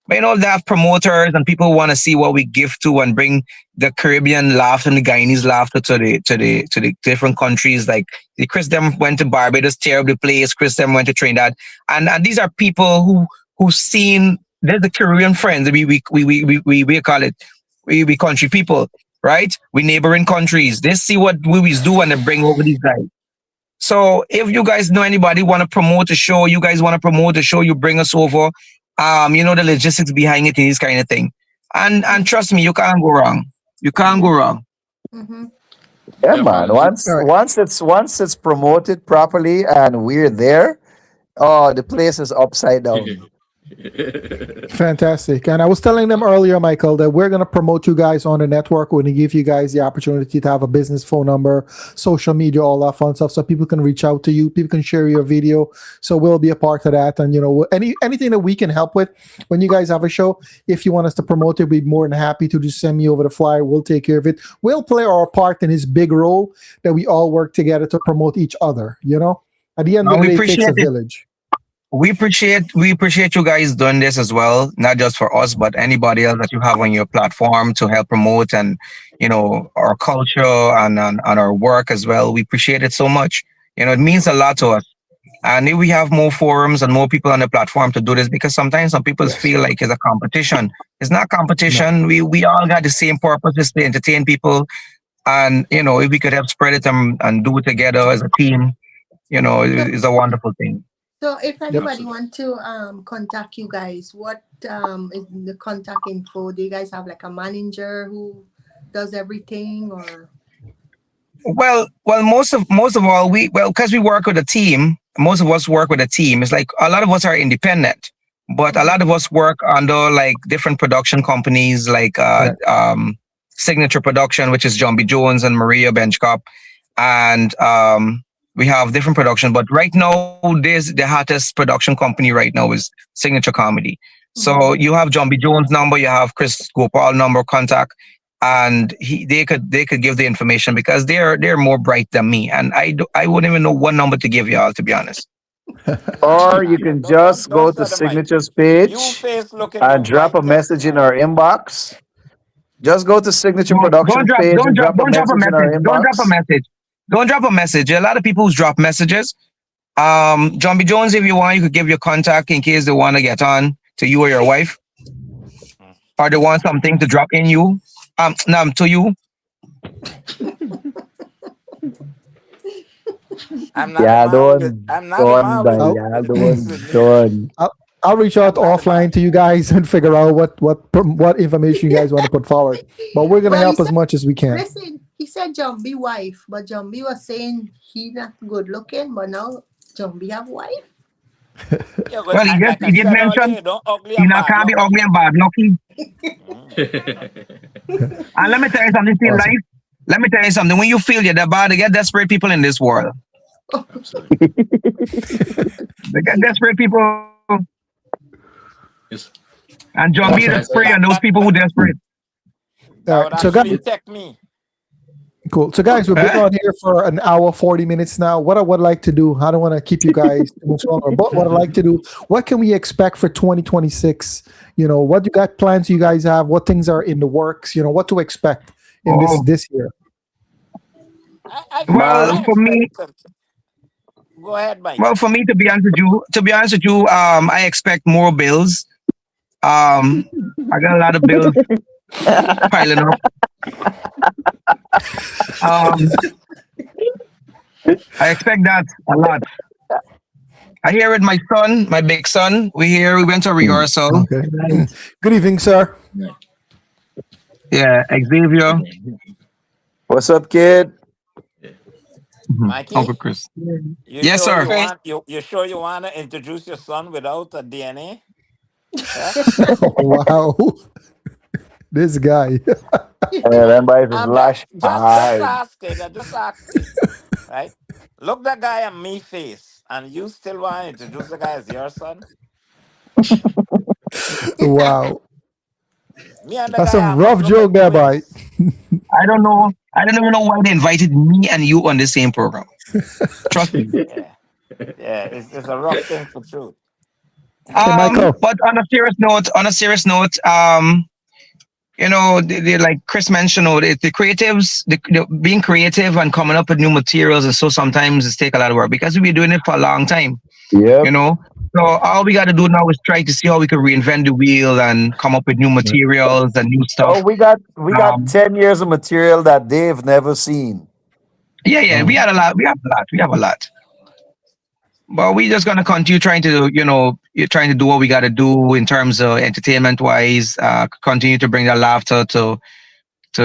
But they have promoters and people want to see what we give to and bring the Caribbean laughter and the Guyanese laughter to the different countries. Like Chris them went to Barbados, tear up the place. Chris them went to Trinidad, and these are people who've seen. They're the Caribbean friends. We call it we country people, right? We neighboring countries. They see what we do and they bring over these guys. So if you guys know anybody want to promote a show, you guys want to promote a show, you bring us over. The logistics behind it and this kind of thing. And trust me, you can't go wrong. You can't go wrong. Mm-hmm. Yeah, man. Definitely. All right. Once it's promoted properly and we're there, oh, the place is upside down. Fantastic. And I was telling them earlier, Michael, that we're going to promote you guys on the network. We're going to give you guys the opportunity to have a business phone number, social media, all that fun stuff, so people can reach out to you. People can share your video. So we'll be a part of that. And, anything that we can help with when you guys have a show, if you want us to promote it, we'd be more than happy to just send me over the flyer. We'll take care of it. We'll play our part in this big role that we all work together to promote each other. At the end of the We day, it takes appreciate a it. village. We appreciate you guys doing this as well, not just for us, but anybody else that you have on your platform to help promote and our culture and our work as well. We appreciate it so much. It means a lot to us. And if we have more forums and more people on the platform to do this, because sometimes some people Yes. feel like it's a competition. It's not competition. We all got the same purpose, is to entertain people. And if we could help spread it and do it together as a team, it's a wonderful thing. So if anybody Absolutely. want to contact you guys, what is the contact info? Do you guys have like a manager who does everything, or? Well, most of all, because we work with a team. Most of us work with a team. It's like a lot of us are independent, but a lot of us work under like different production companies, like Signature Production, which is Jumbie Jones and Maria Benchcop, and we have different production. But right now, there's the hottest production company right now is Signature Comedy. So you have Jumbie Jones' number, you have Chris Gopaul number contact, and they could give the information because they're more bright than me, and I wouldn't even know what number to give y'all, to be honest. Or you can just go to Don't set the mic. Signature's You page face looking and drop a white as message in snow. our inbox. Just go to Signature Don't Productions drop page and drop a don't drop a message in our message. Don't drop a inbox. message. Don't drop a message. There are a lot of people who drop messages. Jumbie Jones, if you want, you could give your contact in case they want to get on to you or your wife, or they want something to drop in you, to you. I'm not Yeah, a man with it. I'm not a man with I'll- yeah, with don't. I'll reach out I'm not a offline to you guys and figure out what information you guys want to put forward. But we're gonna Well, help he as said- much as we can. Listen, he said Jumbie wife, but Jumbie was saying he not good looking, but now Jumbie have wife. Yeah, but Well, like I he did said earlier, mention you don't ugly you and know bad can't be luck. ugly and bad lucky. Mm. And let me tell you something, still Awesome. life. Let me tell you something. When you feel you're bad, they get desperate people in this world. Absolutely. They get desperate people, Yes. and Jumbie Also, the as spray I, and those people who desperate. That All would right. So actually guys, take me. cool. So guys, we've been Eh? on here for an hour, 40 minutes now. What I would like to do, I don't want to keep you guys too much longer, but what I'd like to do, what can we expect for 2026? What you got plans you guys have? What things are in the works? What to expect in this Oh, this year? well, I for me, expect. Go ahead, Mike. well, for me, to be honest with you, I expect more bills. I got a lot of bills piling up. Um, I expect that a lot. I hear it, my son, my big son. We went to rehearsal. Okay. Good evening, sir. Yeah, Xavier, What's up, kid? Mikey, Uncle Chris. you Yes, sure sir. you sure you want to introduce your son without a DNA? Huh? Wow. This guy. Them boys is I'm lash just hard. asking. I'm just asking. Right? Look that guy at me face, and you still want to introduce the guy as your son? Wow. Me and the That's guy some almost rough look like joke there, boy. twins. I don't know. I don't even know why they invited me and you on the same program. Trust me. Yeah, yeah, it's a rough thing for truth. Hey, Michael. But on a serious note, like Chris mentioned, the creatives, being creative and coming up with new materials, and so sometimes it's take a lot of work because we've been doing it for a long time. Yep. So all we got to do now is try to see how we can reinvent the wheel and come up with new materials and new stuff. Oh, we got Um, 10 years of material that they've never seen. Yeah, we had a lot. We have a lot. But we just gonna continue trying to, trying to do what we got to do in terms of entertainment wise. Continue to bring that laughter to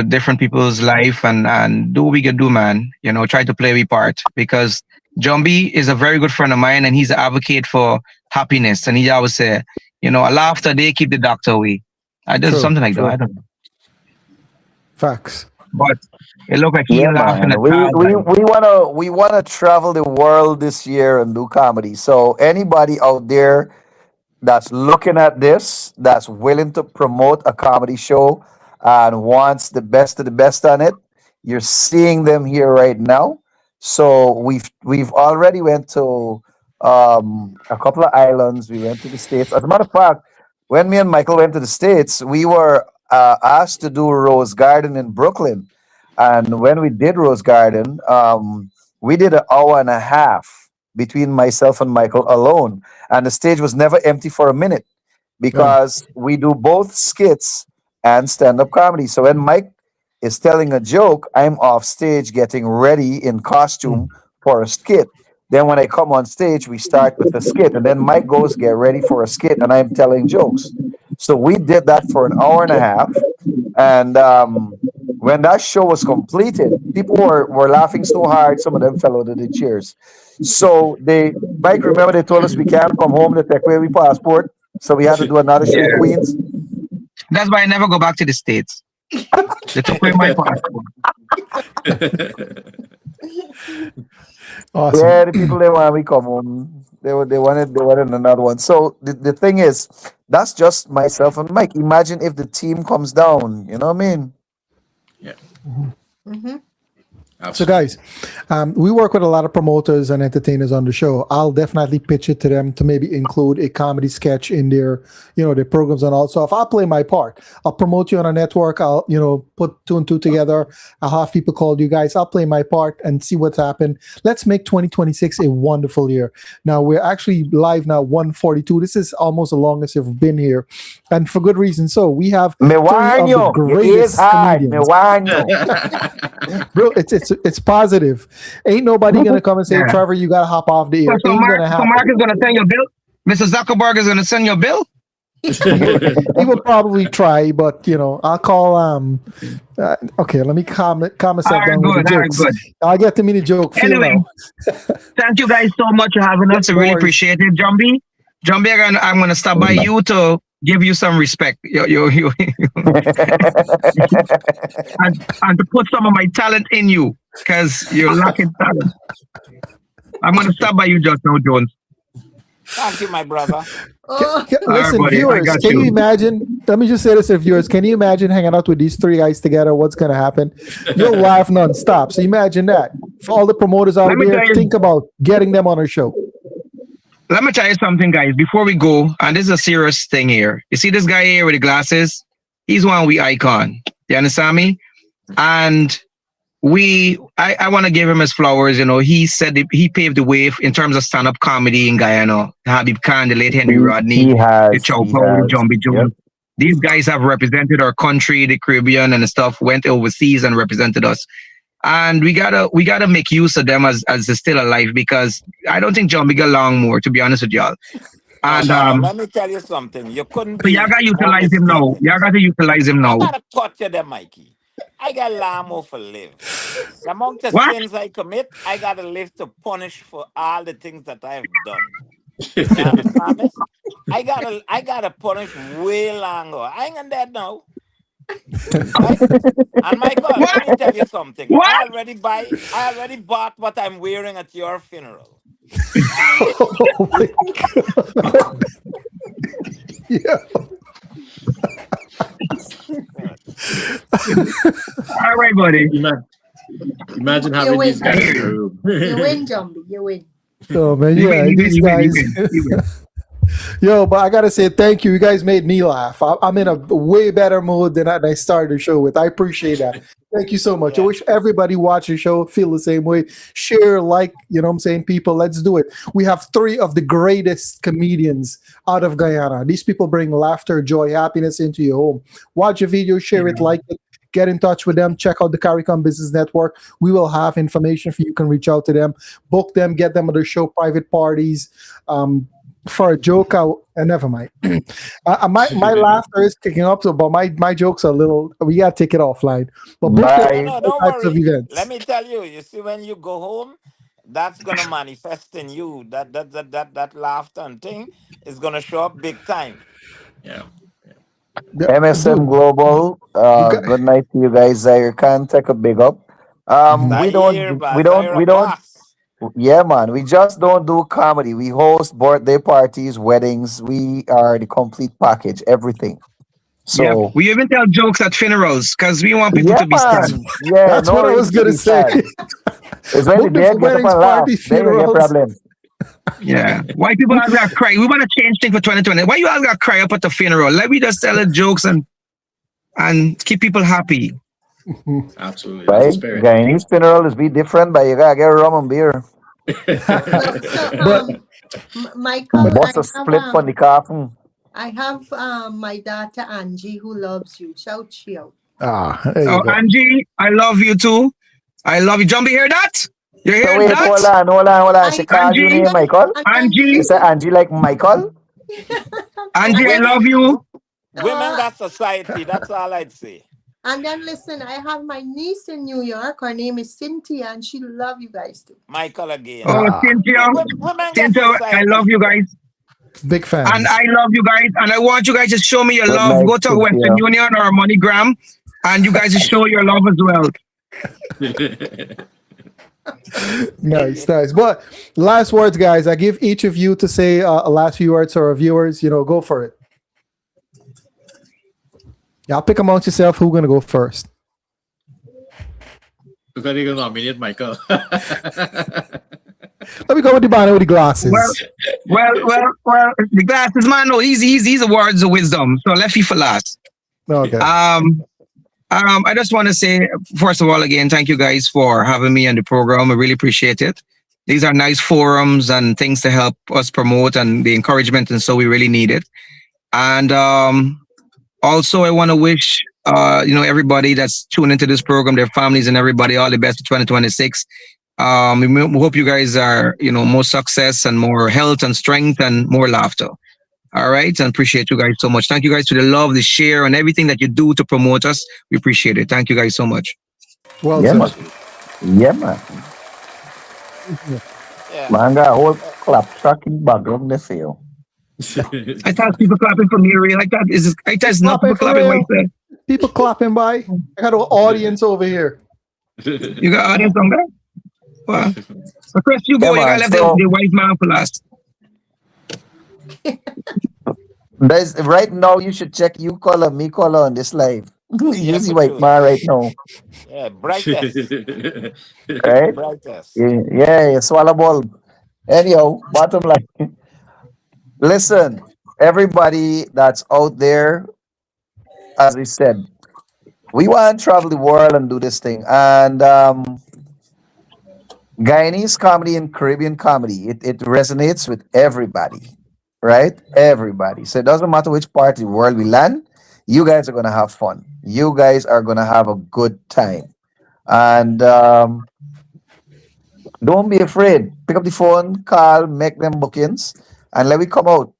different people's life and do what we can do, man. Try to play we part because Jumbie is a very good friend of mine and he's an advocate for happiness. And he always say, a laughter they keep the doctor away. I did True, something like true. that. I don't know, Facts. but it looked like he Yeah, laughing man. at We times. we we wanna travel the world this year and do comedy. So anybody out there that's looking at this, that's willing to promote a comedy show and wants the best of the best on it, you're seeing them here right now. So we've already went to a couple of islands. We went to the States. As a matter of fact, when me and Michael went to the States, we were asked to do Rose Garden in Brooklyn. And when we did Rose Garden, we did an hour and a half between myself and Michael alone. And the stage was never empty for a minute because we do both skits and stand-up comedy. So when Mike is telling a joke, I'm off stage getting ready in costume for a skit. Then when I come on stage, we start with a skit, and then Mike goes get ready for a skit, and I'm telling jokes. So we did that for an hour and a half, and when that show was completed, people were laughing so hard, some of them fell out of the chairs. So Mike, remember they told us we can't come home to take away we passport, so we had to do another show in Yeah. Queens. That's why I never go back to the States. They took away my passport. Awesome. Yeah, the people they want we come home. They wanted another one. So the thing is, that's just myself and Mike. Imagine if the team comes down. You know what I mean? Yeah. Mm-hmm. So, guys, we work with a lot of promoters and entertainers on the show. I'll definitely pitch it to them to maybe include a comedy sketch in their programs and all. So, if I play my part, I'll promote you on a network. I'll, put two and two together. I'll have people call you guys. I'll play my part and see what's happened. Let's make 2026 a wonderful year. Now, we're actually live now, 142. This is almost the longest you've been here, and for good reason. So, we have Me three of warn the you, your greatest ears hard. Me comedians. warn you. Bro, it's positive. Ain't nobody gonna come and say, Yeah. Trevor, you gotta hop off the air. So Ain't Mark, gonna so happen. Mark is gonna send your bill. Mr. Zuckerberg is gonna send your bill. He will probably try, but I'll call. Okay, let me calm myself down with the jokes. I'll get the mini joke. Anyway, thank you guys so much for having us. I really appreciate it, Jumbie. Jumbie, I'm gonna stop by you to give you some respect. You and to put some of my talent in you, because you're lacking talent. I'm gonna stop by you just now, Jones. Thank you, my brother. Listen, buddy, viewers, can you imagine? Let me just say this to viewers. Can you imagine hanging out with these three guys together? What's going to happen? You'll laugh nonstop. So imagine that. For all the promoters out there, think about getting them on our show. Let me tell you something, guys, before we go, and this is a serious thing here. You see this guy here with the glasses? He's one we icon. You understand me? And I want to give him his flowers. He said he paved the way in terms of stand-up comedy in Guyana. Habib Khan, the late Henry Rodney, the Gopaul, Jumbie Jones. Yep. These guys have represented our country, the Caribbean and stuff, went overseas and represented us. And we gotta make use of them as they're still alive, because I don't think Jumbie got long more, to be honest with y'all. And let me tell you something. You couldn't. So y'all gotta utilize him now. Y'all gotta utilize him now. I gotta torture them, Mikey. I got Lamo for live. The amount of sins I commit, I gotta live to punish for all the things that I've done. You understand me? I gotta punish way longer. I ain't on that now. Right? And Michael, let me tell you something. I already bought what I'm wearing at your funeral. Oh my God. Yeah. All right, buddy. Imagine having these guys in the room. You win, Jumbie. You win. Oh man, these guys. Yo, but I gotta say thank you. You guys made me laugh. I'm in a way better mood than I started the show with. I appreciate that. Thank you so much. I wish everybody watching the show feel the same way. Share, like, people, let's do it. We have three of the greatest comedians out of Guyana. These people bring laughter, joy, happiness into your home. Watch a video, share it, like it. Get in touch with them. Check out the Caricom Business Network. We will have information for you. You can reach out to them, book them, get them on their show, private parties. For a joke, never mind. My laughter is kicking up, but my jokes are a little. We gotta take it offline. But don't worry. Let me tell you. You see, when you go home, that's gonna manifest in you. That laughter and thing is gonna show up big time. Yeah. MSM Global. Good night to you guys. I can't take a big up. We don't. Yeah, man. We just don't do comedy. We host birthday parties, weddings. We are the complete package, everything. So we even tell jokes at funerals because we want people to be sad. Yeah, that's what I was gonna say. It's when the dead get up and laugh. Then we get problems. Yeah. Why people always gotta cry? We want to change things for 2020. Why you always gotta cry up at the funeral? Let me just tell the jokes and keep people happy. Absolutely. Right? Guyanese funeral is be different, but you gotta get rum and beer. Michael, what's a split on the coffin? I have my daughter Angie who loves you. Shout she out. Angie, I love you too. I love you. Jumbie, hear that? You hear wait, that? Hold on. She called you name Michael? Angie. You say Angie like Michael? Angie, I love you. Women got society. That's all I'd say. And then listen, I have my niece in New York. Her name is Cynthia, and she love you guys too. Michael again. Oh, Cynthia. Cynthia, I love you guys. Big fan. And I love you guys. And I want you guys to show me your love. Go to Western Union or MoneyGram, and you guys to show your love as well. Nice. But last words, guys. I give each of you to say a last few words to our viewers. Go for it. Y'all pick amongst yourself who's gonna go first. You're gonna nominate Michael. Let me go with the man with the glasses. Well, the glasses, man. No, he's the words of wisdom. So let's for last. Okay. I just want to say, first of all, again, thank you guys for having me on the program. I really appreciate it. These are nice forums and things to help us promote and the encouragement, and so we really need it. And also, I want to wish everybody that's tuned into this program, their families and everybody, all the best for 2026. We hope you guys are more success and more health and strength and more laughter. All right, and appreciate you guys so much. Thank you guys for the love, the share, and everything that you do to promote us. We appreciate it. Thank you guys so much. Well Yeah, man. said. Absolutely. Yeah, man. Yeah. Manga whole clap track in background the feel. I thought people clapping for me, real. I thought it's not Clapping people for clapping what real. you said. People clapping by. I got an audience over here. You got audience on that? Wow. So Chris, you Yeah, go. You got man. left So the white man for last. there's right now you should check you color, me color on this live. Yeah, You see for white sure. man right now, Yeah, brightest. right? Brightest. Yeah, yeah, swallow ball. Anyhow, bottom line. Listen, everybody that's out there, as we said, we want to travel the world and do this thing. And Guyanese comedy and Caribbean comedy, it resonates with everybody, right? Everybody. So it doesn't matter which part of the world we land, you guys are gonna have fun. You guys are gonna have a good time. And don't be afraid. Pick up the phone, call, make them bookings, and let me come out.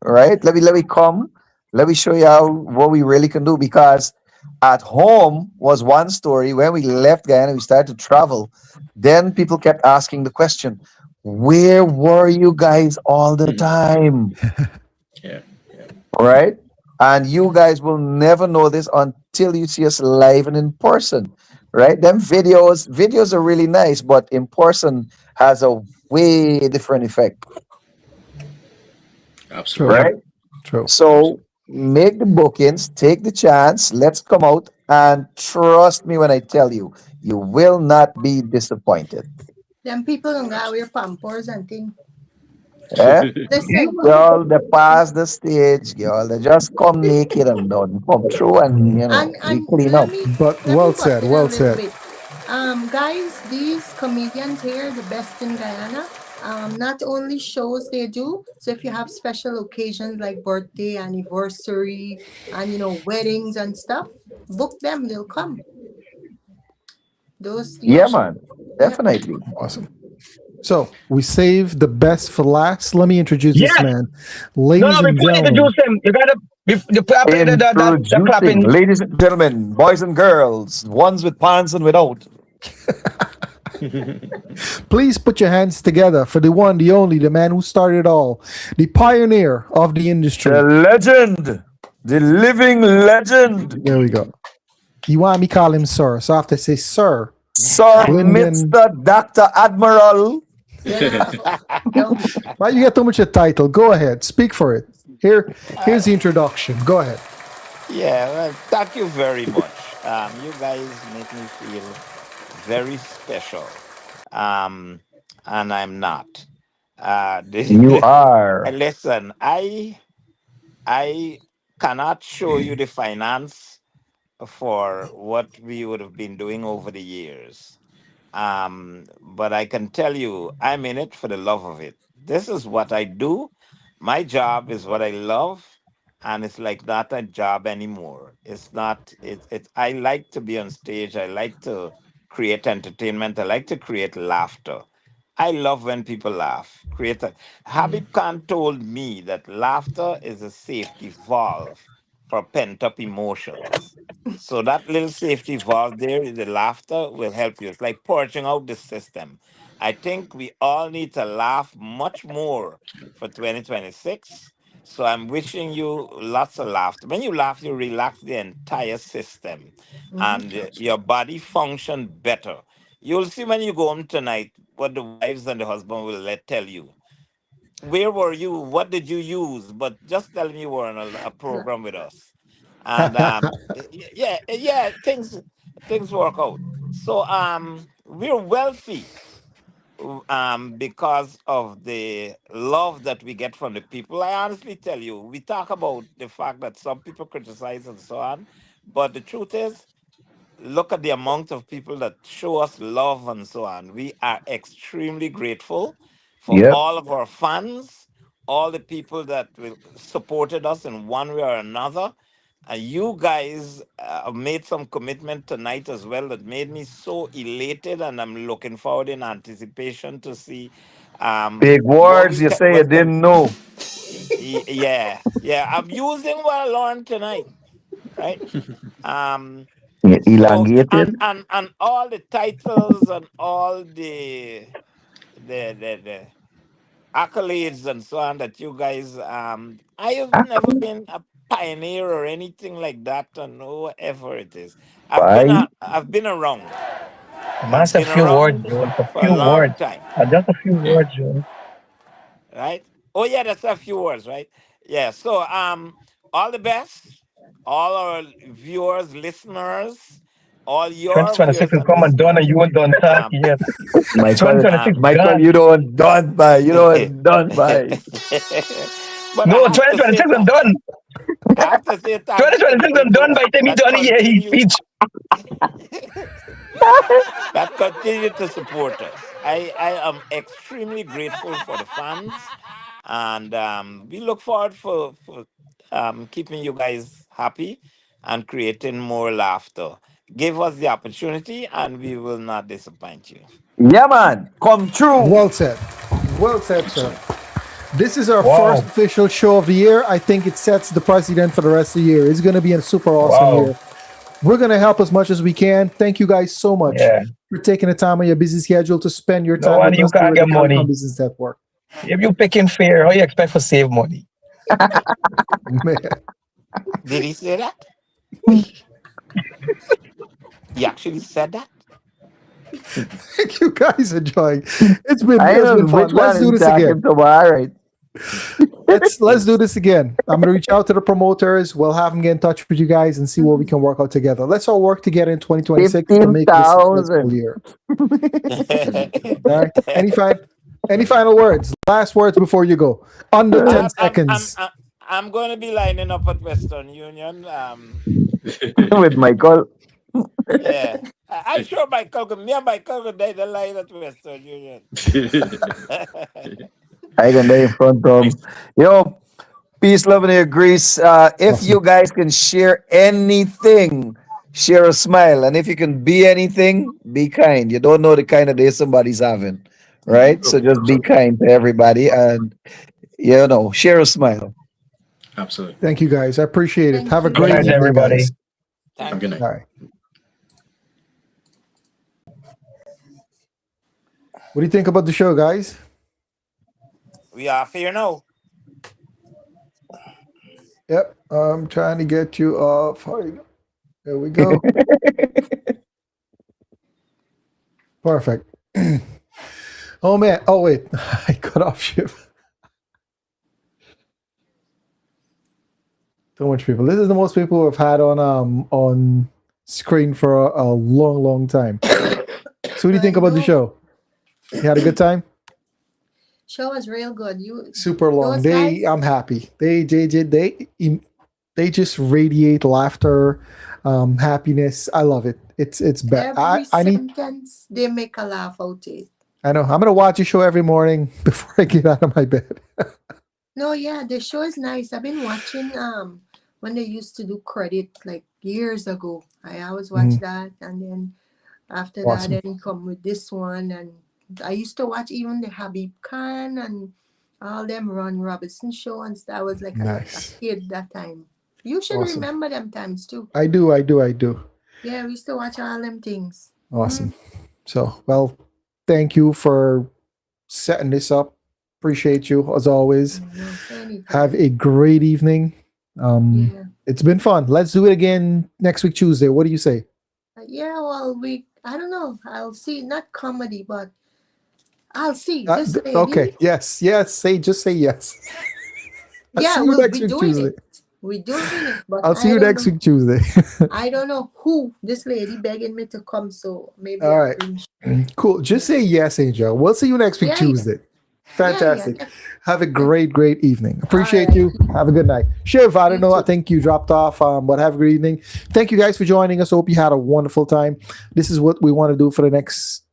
All right? Let me come. Let me show you how what we really can do. Because at home was one story. When we left Guyana, we started to travel. Then people kept asking the question, where were you guys all the time? Yeah. Yeah. All right. And you guys will never know this until you see us live and in person. Right? Them videos are really nice, but in person has a way different effect. Absolutely. True. Right? True. So make the bookings, take the chance, let's come out, and trust me when I tell you, you will not be disappointed. Them people don't got wear pampers and things. Eh? Yeah, Listen, man. Girl, they pass the stage, girl. They just come naked and done. Come through and we and clean up. But let me well butt said. in a Well little said. bit. Guys, these comedians here, the best in Guyana. Not only shows they do. So if you have special occasions like birthday, anniversary, and weddings and stuff, book them. They'll come. Those Yeah, man. yeah. Definitely. Awesome. So we saved the best for last. Let me introduce this Yes. man. No, Ladies no, and before you gentlemen, introduce them, you gotta you play the Introducing, clapping. ladies and gentlemen, boys and girls, ones with pants and without. please put your hands together for the one, the only, the man who started it all, the pioneer of the The industry. legend, the living legend, There we go. You want me call him sir, so I have to say sir. Sir Lyndon. Mr. Dr. Admiral. Yeah. Don't- Why you get too much a title? Go ahead, speak for it. Here's the introduction. Go ahead. Yeah, well, thank you very much. You guys make me feel very special. Um, and I'm not. You are. Listen, I cannot show you the finance for what we would have been doing over the years. But I can tell you, I'm in it for the love of it. This is what I do. My job is what I love, and it's like not a job anymore. It's not. It's. I like to be on stage. I like to create entertainment. I like to create laughter. I love when people laugh. Habib Khan told me that laughter is a safety valve for pent up emotions. So that little safety valve there, the laughter will help you. It's like purging out the system. I think we all need to laugh much more for 2026. So I'm wishing you lots of laughter. When you laugh, you relax the entire system Mhm. and your body function better. You'll see when you go home tonight what the wives and the husband will tell you. Where were you? What did you use? But just tell me you were on a program with us. And yeah, things work out. So we're wealthy because of the love that we get from the people. I honestly tell you, we talk about the fact that some people criticize and so on, but the truth is, look at the amount of people that show us love and so on. We are extremely grateful for Yep. all of our fans, all the people that supported us in one way or another. You guys made some commitment tonight as well that made me so elated, and I'm looking forward in anticipation to see Big what words you say you what can didn't know. Yeah, yeah. I'm using what I learned tonight, right? Um, so Elongated. and all the titles and all the accolades and so on that you guys I have never been a pioneer or anything like that and whatever it is. Bye. I've been around. Man I've said been few words, around June. A for a few long words. time, Just a few words, June. right? Oh yeah, that's a few words, right? Yeah. So all the best, all our viewers, listeners, all your 2026 viewers will and come and done, and listeners. you won't done talk yet. Michael, 2026 Michael, done. you don't done by. You don't done by. But No, 2026 is done. I have to say thanks to the 2026 is done people by the time he that done here. He continue teach. that continue to support us. I am extremely grateful for the fans, and we look forward for keeping you guys happy and creating more laughter. Give us the opportunity, and we will not disappoint you. Yeah, man. Come true. Well said. Well said, sir. Excellent. This is our Wow. first official show of the year. I think it sets the precedent for the rest of the year. It's going to be a super awesome Wow. year. We're going to help as much as we can. Thank you guys so much Yeah. for taking the time on your busy schedule to spend your No time wonder with you us here can't at the get money. Caricom Business Network. If you picking fair, how you expect to save money? Man. Did he say that? He actually said that? Thank you guys enjoying. It's been I know fun. which Let's one do is this again. talking to. All right. Let's do this again. I'm gonna reach out to the promoters. We'll have them get in touch with you guys and see what we can work out together. Let's all work together in 2026 to make this a successful 15,000. year. All right. Any final words? Last words before you go. Under 10 seconds. I'm going to be lining up at Western Union. With Michael. Yeah. I'm sure me and Michael could the line at Western Union. I can in front of him. Yo, peace, love, and air grease. If you guys can share anything, share a smile. And if you can be anything, be kind. You don't know the kind of day somebody's having, right? So just be kind to everybody and, share a smile. Absolutely. Thank you guys. I appreciate it. Thank Have a you. great Good night, evening, everybody. guys. Have a Thank good you. night. All right. What do you think about the show, guys? We are here now. Yep. I'm trying to get you off. There we go. Perfect. Oh man. Oh wait. I cut off shift. So much people. This is the most people we've had on screen for a long, long time. So what do you think about the show? You had a good time? Show was real good. Super long. Those guys- I'm happy. They just radiate laughter, happiness. I love it. It's better. Every I need. sentence they make a laugh out it. I know. I'm gonna watch a show every morning before I get out of my bed. No, yeah, the show is nice. I've been watching when they used to do credit like years ago. I always watch that, and then after Awesome. that, then come with this one. And I used to watch even the Habib Khan and all them Ron Robinson show, and I was like Nice. a kid that time. You should Awesome. remember them times too. I do. Yeah, we used to watch all them things. Awesome. So, well, thank you for setting this up. Appreciate you as always. Anytime. Have a great evening. Yeah. It's been fun. Let's do it again next week Tuesday. What do you say? Yeah, well, I don't know. I'll see. Not comedy, but I'll see. Uh, This lady. okay. Yes. Just say yes. I'll Yeah, see you we'll next be week doing Tuesday. it. We're doing it. But I'll see you I don't next know- week Tuesday. I don't know who this lady begging me to come, so maybe All I'll right. bring- Cool. Just say yes, Angel. We'll see you next week Yeah, yeah. Tuesday. Fantastic. Yeah. Have a great evening. Appreciate right. you. Have a good night. Shiv, I don't You know. I too. think you dropped off, but have a great evening. Thank you guys for joining us. Hope you had a wonderful time. This is what we want to do for the next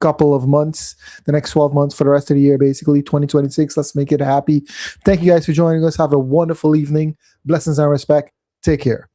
couple of months, the next 12 months for the rest of the year, basically 2026. Let's make it happy. Thank you guys for joining us. Have a wonderful evening. Blessings and respect. Take care.